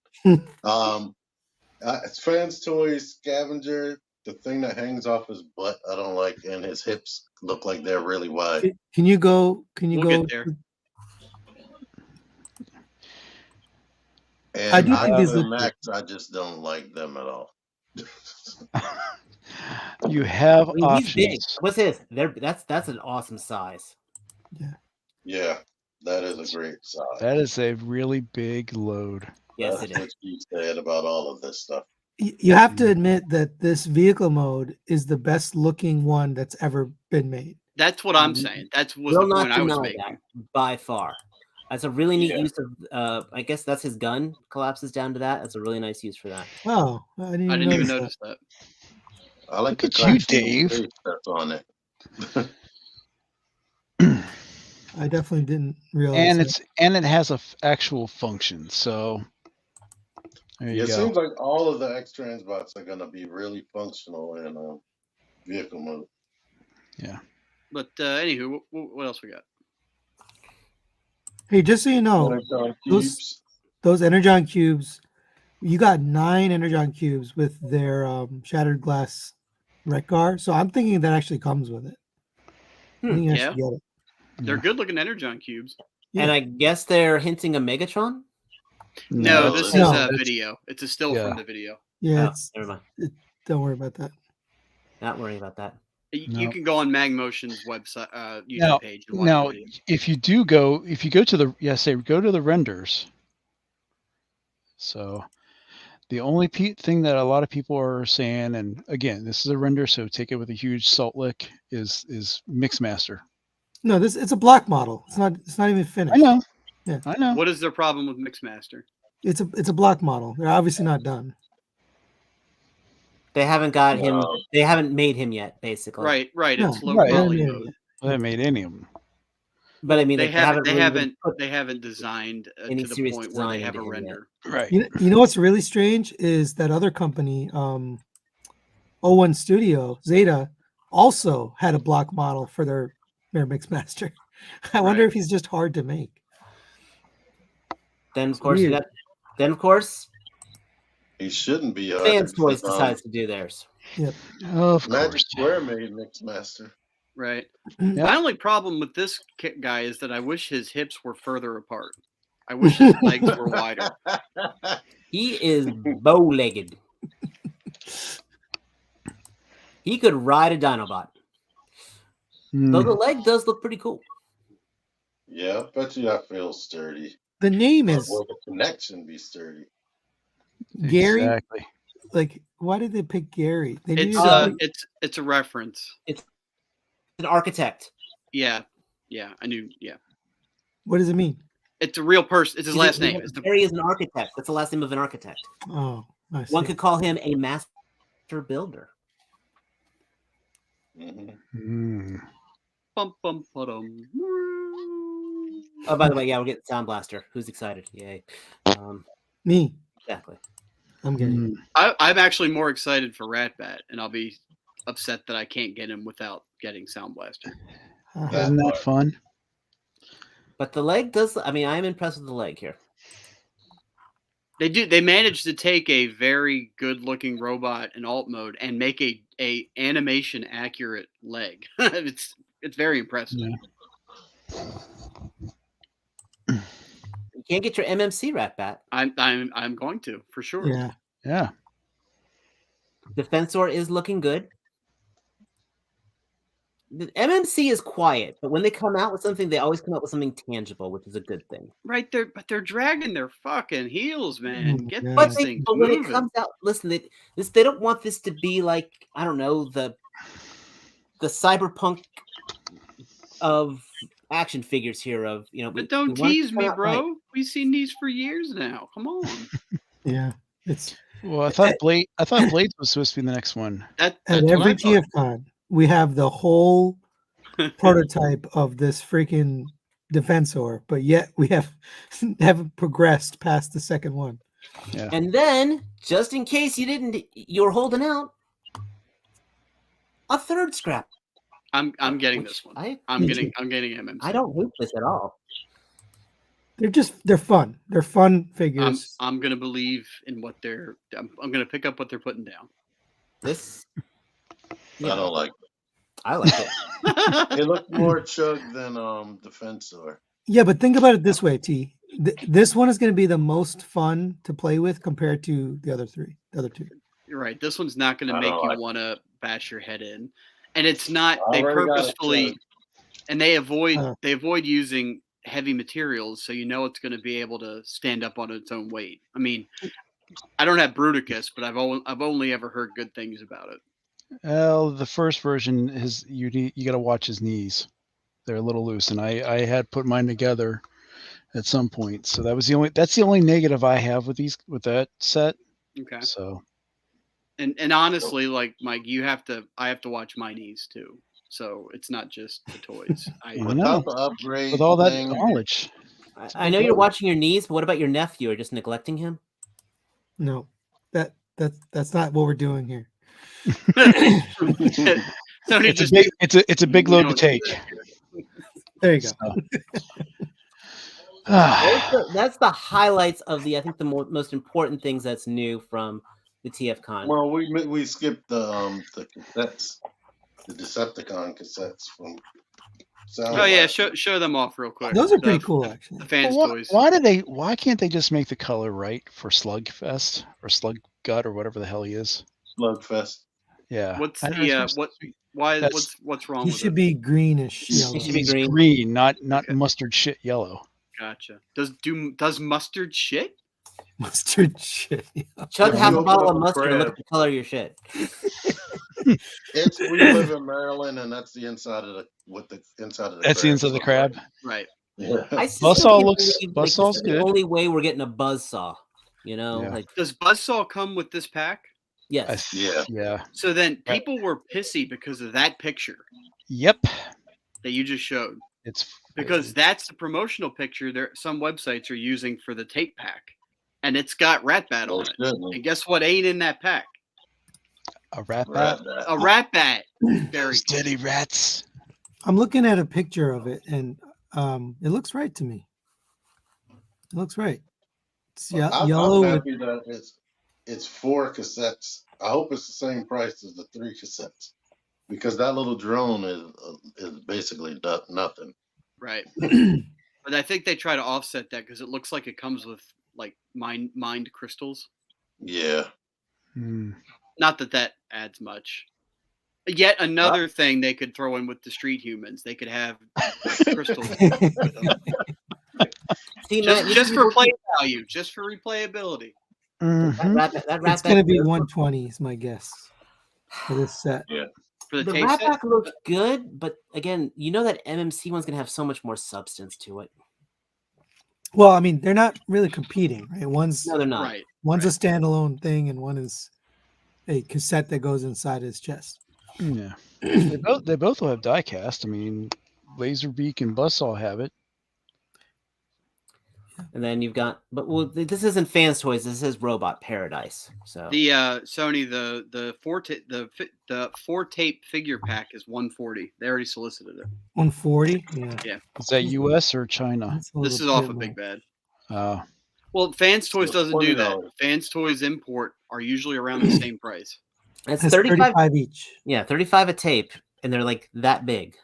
It's Fans Toys Scavenger, the thing that hangs off his butt, I don't like, and his hips look like they're really wide. Can you go? We'll get there. And I do think these look Max, I just don't like them at all. You have options. He's big. What's his? That's an awesome size. Yeah, that is a great size. That is a really big load. Yes, it is. What you said about all of this stuff. You have to admit that this vehicle mode is the best looking one that's ever been made. That's what I'm saying. That's the point I was making. That, by far. That's a really neat use of. I guess that's his gun collapses down to that. That's a really nice use for that. Oh, I didn't even notice that. I like Look at you, Dave. That's on it. I definitely didn't realize. And it has a actual function. So there you go. It seems like all of the X-Transbots are going to be really functional in vehicle mode. Yeah. But anywho, what else we got? Hey, just so you know, those Energon cubes, you got 9 Energon cubes with their shattered glass Rekgar. So I'm thinking that actually comes with it. I think you Yeah. should get it. They're good looking Energon cubes. Yeah. And I guess they're hinting a Megatron. No, No, this is no, a that's- video. It's a still yeah. from the video. Yeah, Oh, never mind. don't worry about that. Not worrying about that. You No. can go on Magmotion's website, YouTube Now, page and watch now, the video. if you go to the go to the renders. So the only thing that a lot of people are saying, and again, this is a render, so take it with a huge salt lick, is Mixmaster. No, it's a block model. It's not even finished. I know. Yeah. I know. What is their problem with Mixmaster? It's a block model. They're obviously not done. They haven't got him. No. They haven't made him yet, basically. Right. No, It's low right. poly Yeah. mode. Well, they made any of them. But I mean, They haven't. They really haven't. put They haven't designed any to the serious point where they design have a into him yet. render. Right. You know what's really strange is that other company, O1 Studio, Zeta, also had a block model for their Mixmaster. I wonder Right. if he's just hard to make. Then of course we weird. got. Then of course, He shouldn't be. Fans Toys because, decides to do theirs. Of Magic course. Square made Mixmaster. Right. Yep. My only problem with this guy is that I wish his hips were further apart. I wish his legs were wider. He is bow-legged. He could ride a Dinobot. Hmm. Though the leg does look pretty cool. Yeah, I bet you that feels sturdy. The name Or is will the connection be sturdy? Gary. Exactly. Like, why did they pick Gary? They It's needed to it's a reference. An architect. Yeah, I knew. Yeah, what does it mean? it's a real person. It's his last name. It's the Gary is an architect. That's the last name of an architect. Oh, I see. One could call him a master builder. hmm Hmm. bum bum ba-dum. Oh, by the way, yeah, we'll get Sound Blaster. Who's excited? Yay. Me. Exactly. I'm getting Hmm. I'm actually more excited for Ratbat, and I'll be upset that I can't get him without getting Sound Blaster. it. Isn't that fun? But the leg does. I mean, I'm impressed with the leg here. They managed to take a very good looking robot in alt mode and make a animation accurate leg. it's very impressive. Yeah. You can't get your MMC Ratbat. I'm going to for sure. Yeah. Yeah. Defensor is looking good. The MMC is quiet, but when they come out with something, they always come out with something tangible, which is a good thing. Right there, but they're dragging their fucking heels, man. Oh, Get God. But, these they, things but when it moving. comes out, listen, they don't want this to be like, I don't know, the cyberpunk of action figures here. Of But don't we want it to tease come me, out right. bro. We've seen these for years now. Come on. Yeah. It's Well, I thought Blades was supposed to be the next one. That's at what every I thought. TFCon, we have the whole prototype of this freaking Defensor, but yet we haven't progressed past the second one. Yeah. And then, just in case you were holding out, a third scrap. I'm getting which this one. I I'm getting MMC. I don't hate this at all. They're fun. They're fun figures. I'm gonna believe in what they're. I'm gonna pick up what they're putting down. This, I yeah, don't like I like it. it. It looked more chug than Defensor. Yeah, but think about it this way, T. This one is going to be the most fun to play with compared to the other two. You're right. This one's not gonna I make don't you like want to bash your head in, and it's not. I They already got it, purposefully, Chug. and they avoid Oh. using heavy materials, so you know it's going to be able to stand up on its own weight. I mean, I don't have Bruticus, but I've only ever heard good things about it. Well, the first version is you got to watch his knees; they're a little loose, and I had put mine together at some point, so that's the only negative I have with that set. Okay. So And honestly, like Mike, I have to watch my knees too. So it's not just the toys. I know. Without the upgrade With all that thing, knowledge, I know you're watching your knees, but what about your nephew? Or just neglecting him? No, that's not what we're doing here. Sony just it's a big load to take. There you go. So. That's the highlights of I think the most important things that's new from the TFCon. Well, we skipped the cassettes, the Decepticon cassettes from Sound. Oh yeah, show them off real quick. Those are pretty cool, actually. The fans' Well, toys. why can't they just make the color right for Slugfest or Sluggut or whatever the hell he is? Slugfest. Yeah. What's I know the it's what? Why? That's- What's wrong He with should it? be greenish yellow. He should be He's green. green, not Okay. mustard shit yellow. Gotcha. Does mustard shit? Mustard shit. Chug If half you a open bottle up of a mustard and look crab- at the color of your shit. It's we live in Maryland, and that's the inside of the inside of the. That's the crab. inside of the crab. Right. Yeah. I still Buzzsaw can't looks- believe, Buzzsaw's this is the good. only way we're getting a buzzsaw. You know, Yeah. like Does Buzzsaw come with this pack? yes. Yeah. So then people were pissy because of that picture Yep. that you just showed. It's Because that's the promotional picture there some websites are using for the tape pack. And it's got Rat Bat on Most it. certainly. And guess what ain't in that pack? a rat Rat bat. bat. A Rat Bat. Very Steady rats. I'm looking at a picture of it, and it looks right to me. It looks right. It's yellow I'm with happy that it's 4 cassettes. I hope it's the same price as the 3 cassettes, because that little drone is basically nothing. right. But I think they try to offset that because it looks like it comes with like mined crystals. Yeah. Hmm. Not that adds much. Yet another thing they could throw in with the street humans. They could have crystals. See, Matt, you just can for look- play value, just for replayability. Mhm. that rat it's going to be back- 120 is my guess for this set. For the The tape rat set, back looks good, but again, you know that MMC one's gonna have so much more substance to it. Well, I mean, they're not really competing, right? One's No, they're not. right? a standalone thing, and one is a cassette that goes inside his chest. Yeah. They both will have die cast. I mean, Laserbeak and Buzzsaw have it. And then you've got, but well, this isn't Fans Toys. This is Robot Paradise. So The Sony the four tape figure pack is 140. They already solicited it. 140. Yeah. Is that U.S. or China? That's a This is little off bit of Big more. Bad. Well, Fans Toys So doesn't do that. $20. Fans Toys import are usually around the same price. it's That's 35. 35 each. Yeah, 35 a tape, and they're like that big.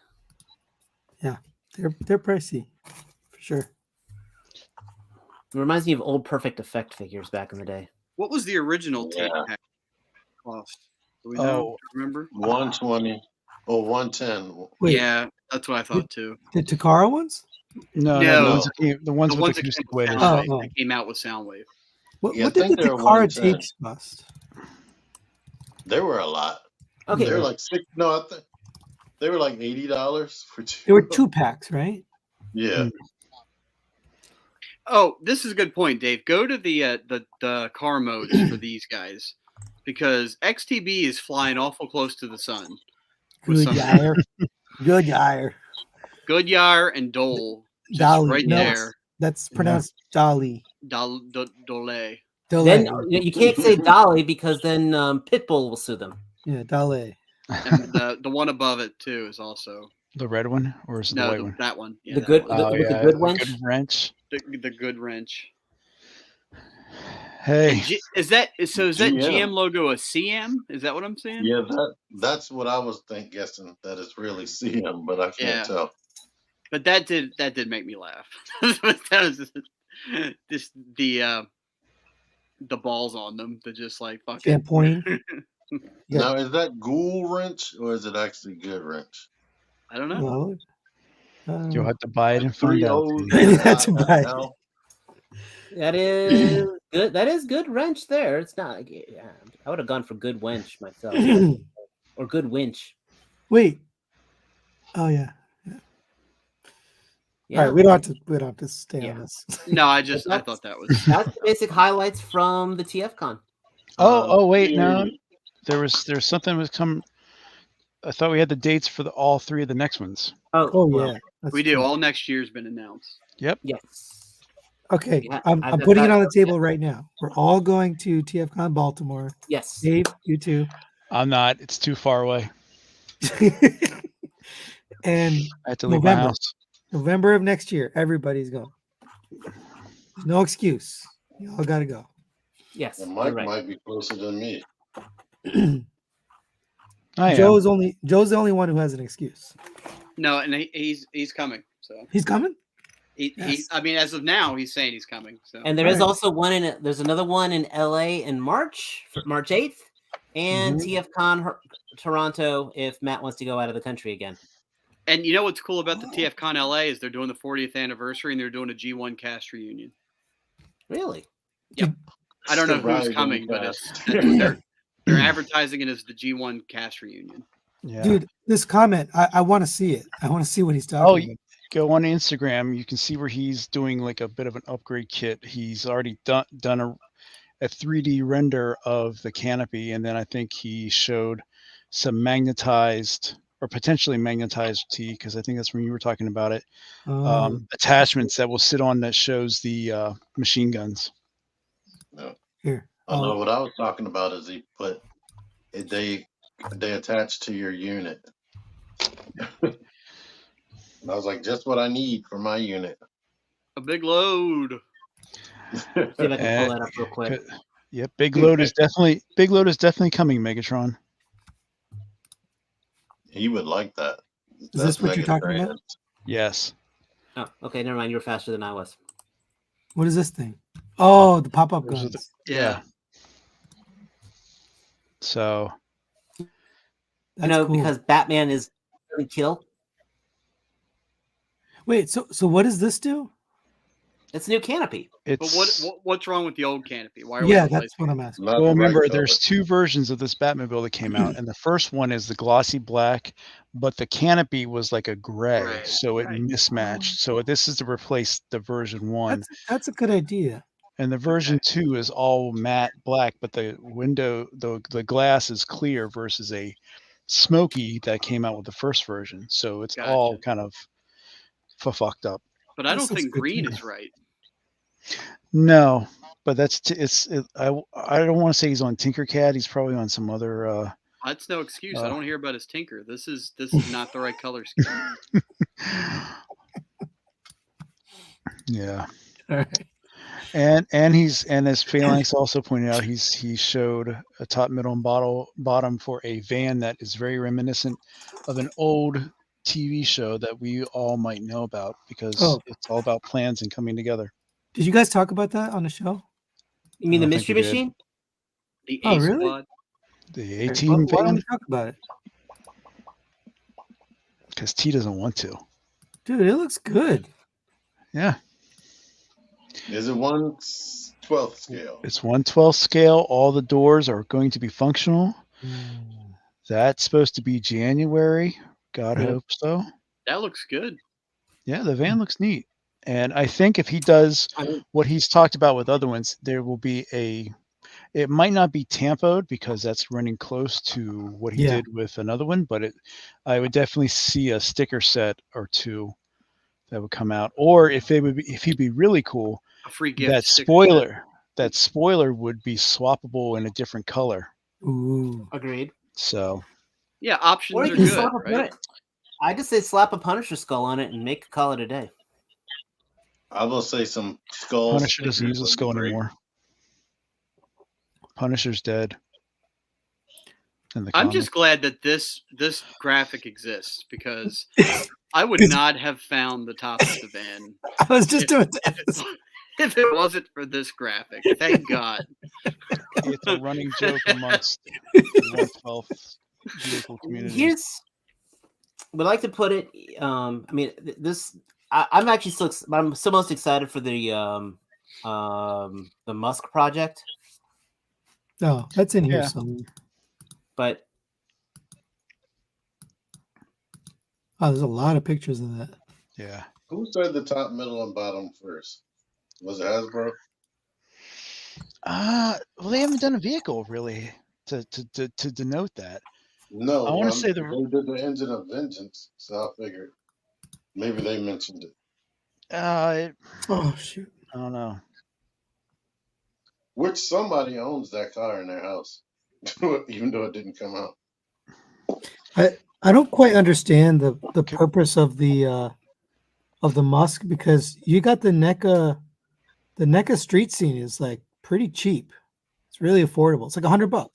They're pricey for sure. It reminds me of old Perfect Effect figures back in the day. What was the original tape Yeah. pack cost? Do we know? Oh. Do you remember? 120 or 110. Wait, Yeah, that's what I thought too. the Takara ones? No, No. the ones that came, the ones The with ones the that acoustic came with waves. Soundwave. Oh. They came out with Soundwave. What, Yeah, I what did think the they're Takara 110. tapes cost? There were a lot. Okay, They were like six. No, I think they were like $80 for 2. There were 2 packs, right? Yeah. Oh, this is a good point, Dave. Go to the car modes for these guys because XTB is flying awful close to the sun. With Good some- yire. Good yire. Goodyear and Dole, just Dolly. right No, there. That's pronounced Dolly. Dole. then you can't say Dolly because then Pitbull will sue them. Yeah, Dolly. And the one above it too is also The red one, or is it the no white one? that one. Yeah, The that good- one. the- with the good wench? Good wrench. The good wrench. Hey, Is that GM. GM logo a CM? Is that what I'm saying? Yeah, that's what I was guessing, that it's really CM, but I can't Yeah. tell. But that did make me laugh. That was just the balls on them to just like fucking Can't point. Yeah. Now, is that ghoul wrench or is it actually good wrench? I don't know. Well, you'll have to buy it and find 3 out. O's. That's about it. L. That is good. That is good wrench there. It's not. Yeah, I would have gone for good wench myself, or good winch. Wait. Oh yeah. Yeah, All right. We don't have to stay Yeah. on this. No, I thought that was that's the basic highlights from the TFCon. Oh wait, yeah. no. There's something that was come. I thought we had the dates for all 3 of the next ones. Oh well, yeah. That's we do. true. All next year's been announced. Yep. Yes. Okay. Yeah, I'm I've putting it got- on the table right now. We're all going to TFCon Baltimore. Yes. Dave, you too. I'm not. It's too far away. And I have to leave my November. house. November of next year, everybody's going. There's no excuse. You all got to go. Yes, And you're Mike right. might be closer than me. I am. Joe's the only one who has an excuse. No, and he's coming. So He's coming. he Yes. I mean, as of now, he's saying he's coming. So And there is Alright. also there's another one in LA in March 8th, and TFCon Toronto if Matt wants to go out of the country again. and you know what's cool about the TFCon LA is they're doing the 40th anniversary and they're doing a G1 cast reunion. Really? Yep. I don't know who's Surprising coming, but fast. they're advertising it as the G1 cast reunion. Yeah. Dude, this comment, I want to see it. I want to see what he's talking Oh, about. go on Instagram. You can see where he's doing like a bit of an upgrade kit. He's already done a 3D render of the canopy, and then I think he showed some magnetized or potentially magnetized T, because I think that's when you were talking about it. Attachments that will sit on that shows the machine guns. No. Here. Oh no, what I was talking about is he put they attach to your unit. And I was like, just what I need for my unit. A big load. See if I can pull that up real quick. Yep, big load is definitely coming, Megatron. He would like that. Is this what you're talking about? Yes. Oh, okay, never mind. You were faster than I was. What is this thing? Oh, the pop-up Those are guns. Yeah. So That's cool. Because Batman is kill. Wait, so what does this do? It's a new canopy. But what's wrong with the old canopy? Why are we Yeah, replacing that's what I'm asking. Not well, the right remember, color. there's two versions of this Batmobile that came out, and the first one is the glossy black, but the canopy was like a gray, so it mismatched. So this is to replace the version 1. That's a good idea. And the version 2 is all matte black, but the window, the glass is clear versus a smoky that came out with the first version. So it's all kind of fucked up. But I don't think green is right. No, but I don't want to say he's on Tinkercad. He's probably on some other. That's no excuse. I don't hear about his Tinker. This is not the right color scheme. Yeah. All right. And as Phalanx also pointed out, he showed a top, middle, and bottom for a van that is very reminiscent of an old TV show that we all might know about, because it's all about plans and coming together. Did you guys talk about that on the show? You mean the Mystery Machine? The A really? Squad? The A-Team Why don't van? we talk about it? Because T doesn't want to. Dude, it looks good. Yeah. Is it 1/12 scale? It's 1/12 scale. All the doors are going to be functional. That's supposed to be January. God hope so. That looks good. Yeah, the van looks neat. And I think if he does what he's talked about with other ones, there will be it might not be tampoed because that's running close to what he did with another one, but I would definitely see a sticker set or two that would come out. Or if he'd be really cool, a free gift. That spoiler would be swappable in a different color. Ooh. Agreed. So yeah, options are good, right? I just say slap a Punisher skull on it and call it a day. I will say some skulls. Punisher doesn't use a skull anymore. Punisher's dead. I'm just glad that this graphic exists, because I would not have found the top of the van. I was just doing that. If it wasn't for this graphic. Thank God. It's a running joke amongst the 1/12 vehicle community. Would like to put it. I mean, I'm actually I'm still most excited for the Musk project. Oh, that's in here somewhere. But there's a lot of pictures of that. Yeah. Who said the top, middle, and bottom first? Was it Hasbro? Well, they haven't done a vehicle really to denote that. No, I want to say they did the Engine of Vengeance, so I figured maybe they mentioned it. Oh shoot! I don't know. Which somebody owns that car in their house, even though it didn't come out. I don't quite understand the purpose of the Musk, because you got the NECA street scene is like pretty cheap. It's really affordable. It's like $100.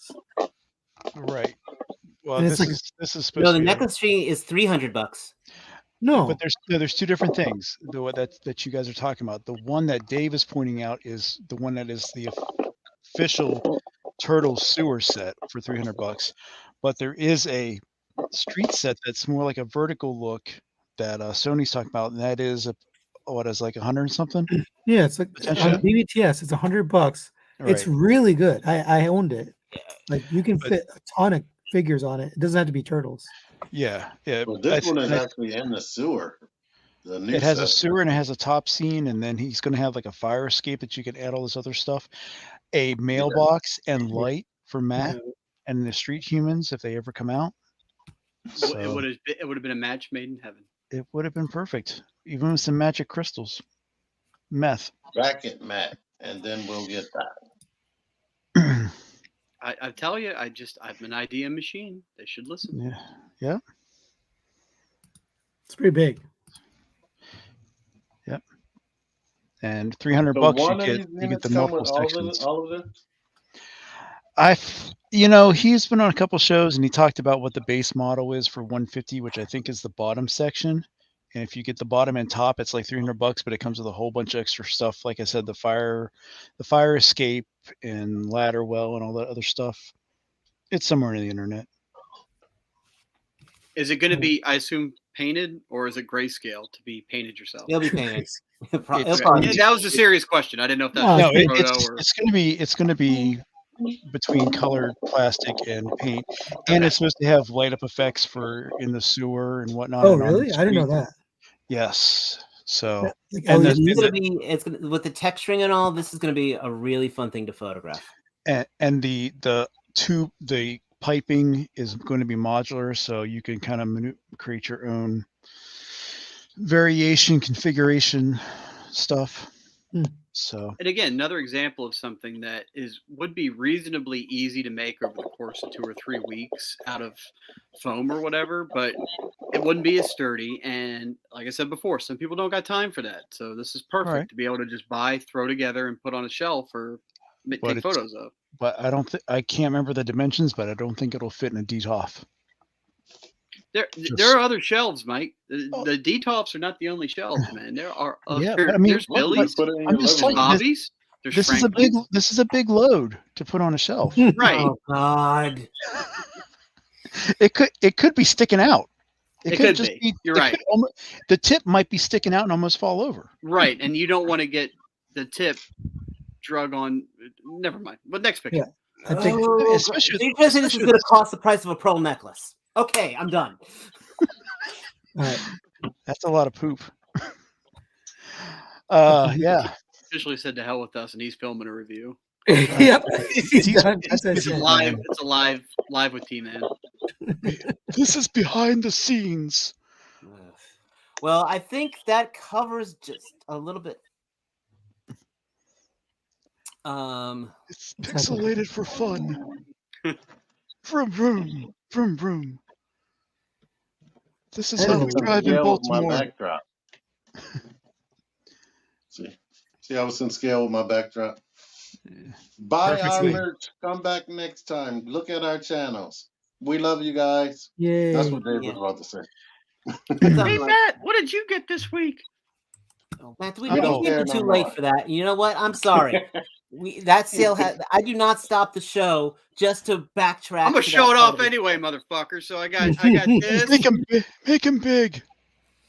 Right. Well, And it's this like- is supposed No, to the be necklace string is $300. No, but there's two different things. The one that you guys are talking about. The one that Dave is pointing out is the one that is the official turtle sewer set for $300. But there is a street set that's more like a vertical look that Sony's talking about, and that is what is like 100 and something. yeah, it's like Potentially. on BBTS. It's $100. It's Right. really good. I owned it. Like you can But- fit a ton of figures on it. It doesn't have to be turtles. Yeah. But this one is actually in the sewer. The new It has a set. sewer and it has a top scene, and then he's going to have like a fire escape that you can add all this other stuff, a mailbox and light for Matt and the street humans if they ever come out. So It would have been a match made in heaven. it would have been perfect, even with some magic crystals, meth. Bracket Matt, and then we'll get that. I tell you, I'm an idea machine. They should listen. Yeah. It's pretty big. Yep. And $300 So bucks one of you these get units the come multiple with all sections. of this? He's been on a couple shows and he talked about what the base model is for 150, which I think is the bottom section. And if you get the bottom and top, it's like $300, but it comes with a whole bunch of extra stuff. Like I said, the fire escape and ladder well and all that other stuff. It's somewhere on the internet. Is it going to be, I assume, painted, or is it grayscale to be painted yourself? It'll be painted. That was a serious question. I didn't know if that No, was No, a photo or. it's going to be between colored plastic and paint, and it's supposed to have light up effects for in the sewer and whatnot. Oh, and on the really? I didn't know street. that. Yes. So Like and LED? It's gonna with the texturing and all. This is gonna be a really fun thing to photograph. and the piping is going to be modular, so you can kind of create your own variation configuration stuff. So, And again, another example of something that would be reasonably easy to make over the course of 2 or 3 weeks out of foam or whatever, but it wouldn't be as sturdy. And like I said before, some people don't got time for that. So this is perfect to be able to just buy, throw together, and put on a shelf or take photos of. But I can't remember the dimensions, but I don't think it'll fit in a DTOF. There are other shelves, Mike. The DTOFs are not the only shelves, man. There are other. There's Billy's. There's Bobby's. This is a big load to put on a shelf. Right. Oh God. It could be sticking out. It could just be. You're right. The tip might be sticking out and almost fall over. Right, and you don't want to get the tip drug on. Never mind. But next picture. Yeah. I think especially this is going to cost the price of a pearl necklace. Okay, I'm done. All right. That's a lot of poop. Yeah. Officially said to hell with us, and he's filming a review. Yep. It's live. It's a live with T-Man. This is behind the scenes. Well, I think that covers just a little bit. It's pixelated for fun. Vroom vroom vroom vroom. This is how we drive in Baltimore. My backdrop. See, I was in scale with my backdrop. Buy our merch. Come back next time. Look at our channels. We love you guys. Yay. That's what Dave was about to say. Hey Matt, what did you get this week? Oh, Matt, we came too late for that. You know what? I'm sorry. That sale I do not stop the show just to backtrack. I'm gonna show it off anyway, motherfucker. So I got this. Make him big.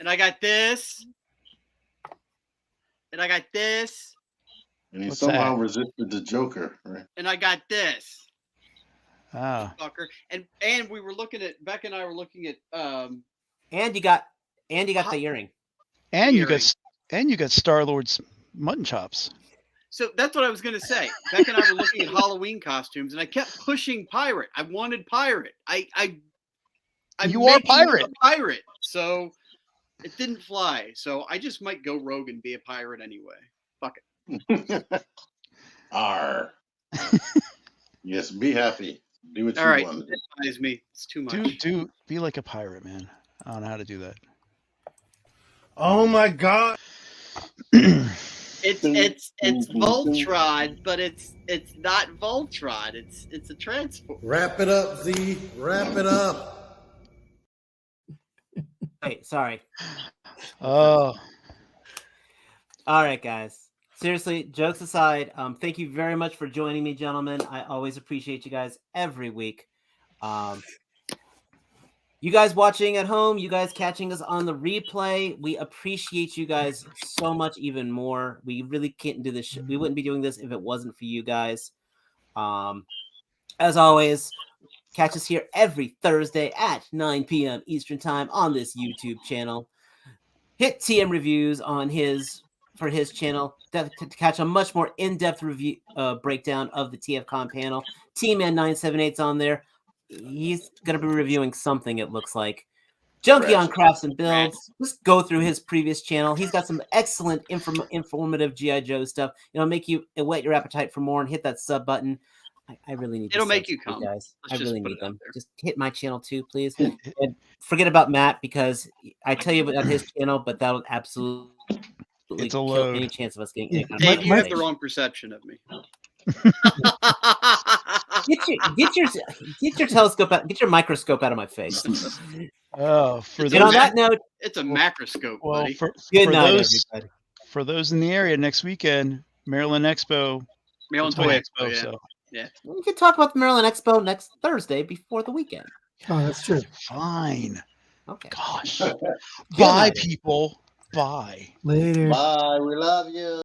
And I got this. And I got this. And he somehow resisted the Joker, right? And I got this. Ah. Fucker. And we were looking at Beck and I were looking at And you got the earring. And you got Star-Lord's mutton chops. So that's what I was going to say. Beck and I were looking at Halloween costumes, and I kept pushing pirate. I wanted pirate. You are pirate. A pirate. So it didn't fly. So I just might go rogue and be a pirate anyway. Fuck it. Arr. Yes, be happy. Do what you want. It buys me. It's too much. Do be like a pirate, man. I don't know how to do that. Oh my God. It's Voltron, but it's not Voltron. It's a transform. Wrap it up, Z. Wrap it up. Wait, sorry. Oh, All right, guys. Seriously, jokes aside, thank you very much for joining me, gentlemen. I always appreciate you guys every week. You guys watching at home, you guys catching us on the replay, we appreciate you guys so much even more. We really can't do this. We wouldn't be doing this if it wasn't for you guys. As always, catch us here every Thursday at 9 p.m. Eastern Time on this YouTube channel. Hit TM Reviews on for his channel to catch a much more in-depth review breakdown of the TFCon panel. T-Man978's on there. He's going to be reviewing something, it looks like. Junkie on Crafts and Builds. Just go through his previous channel. He's got some excellent informative G.I. Joe stuff. It'll make you whet your appetite for more, and hit that sub button. I really need. It'll make you come, guys. Let's I really just put need it out them. there. Just hit my channel too, please. And forget about Matt, because I tell you about his channel, but that would absolutely It's a kill load. any chance of us getting any kind of Dave, you have the monetization. wrong perception of me. Get your telescope out. Get your microscope out of my face. oh, for And on those, that note, It's a macroscope, well, buddy. good for night, those, everybody. for those in the area next weekend, Maryland Expo, Maryland Toy Toy Expo. Expo, yeah. So We can talk about the Maryland Expo next Thursday before the weekend. Oh, that's true. fine. Okay. Gosh, Good bye, night. people. Bye. Later. Bye. We love you.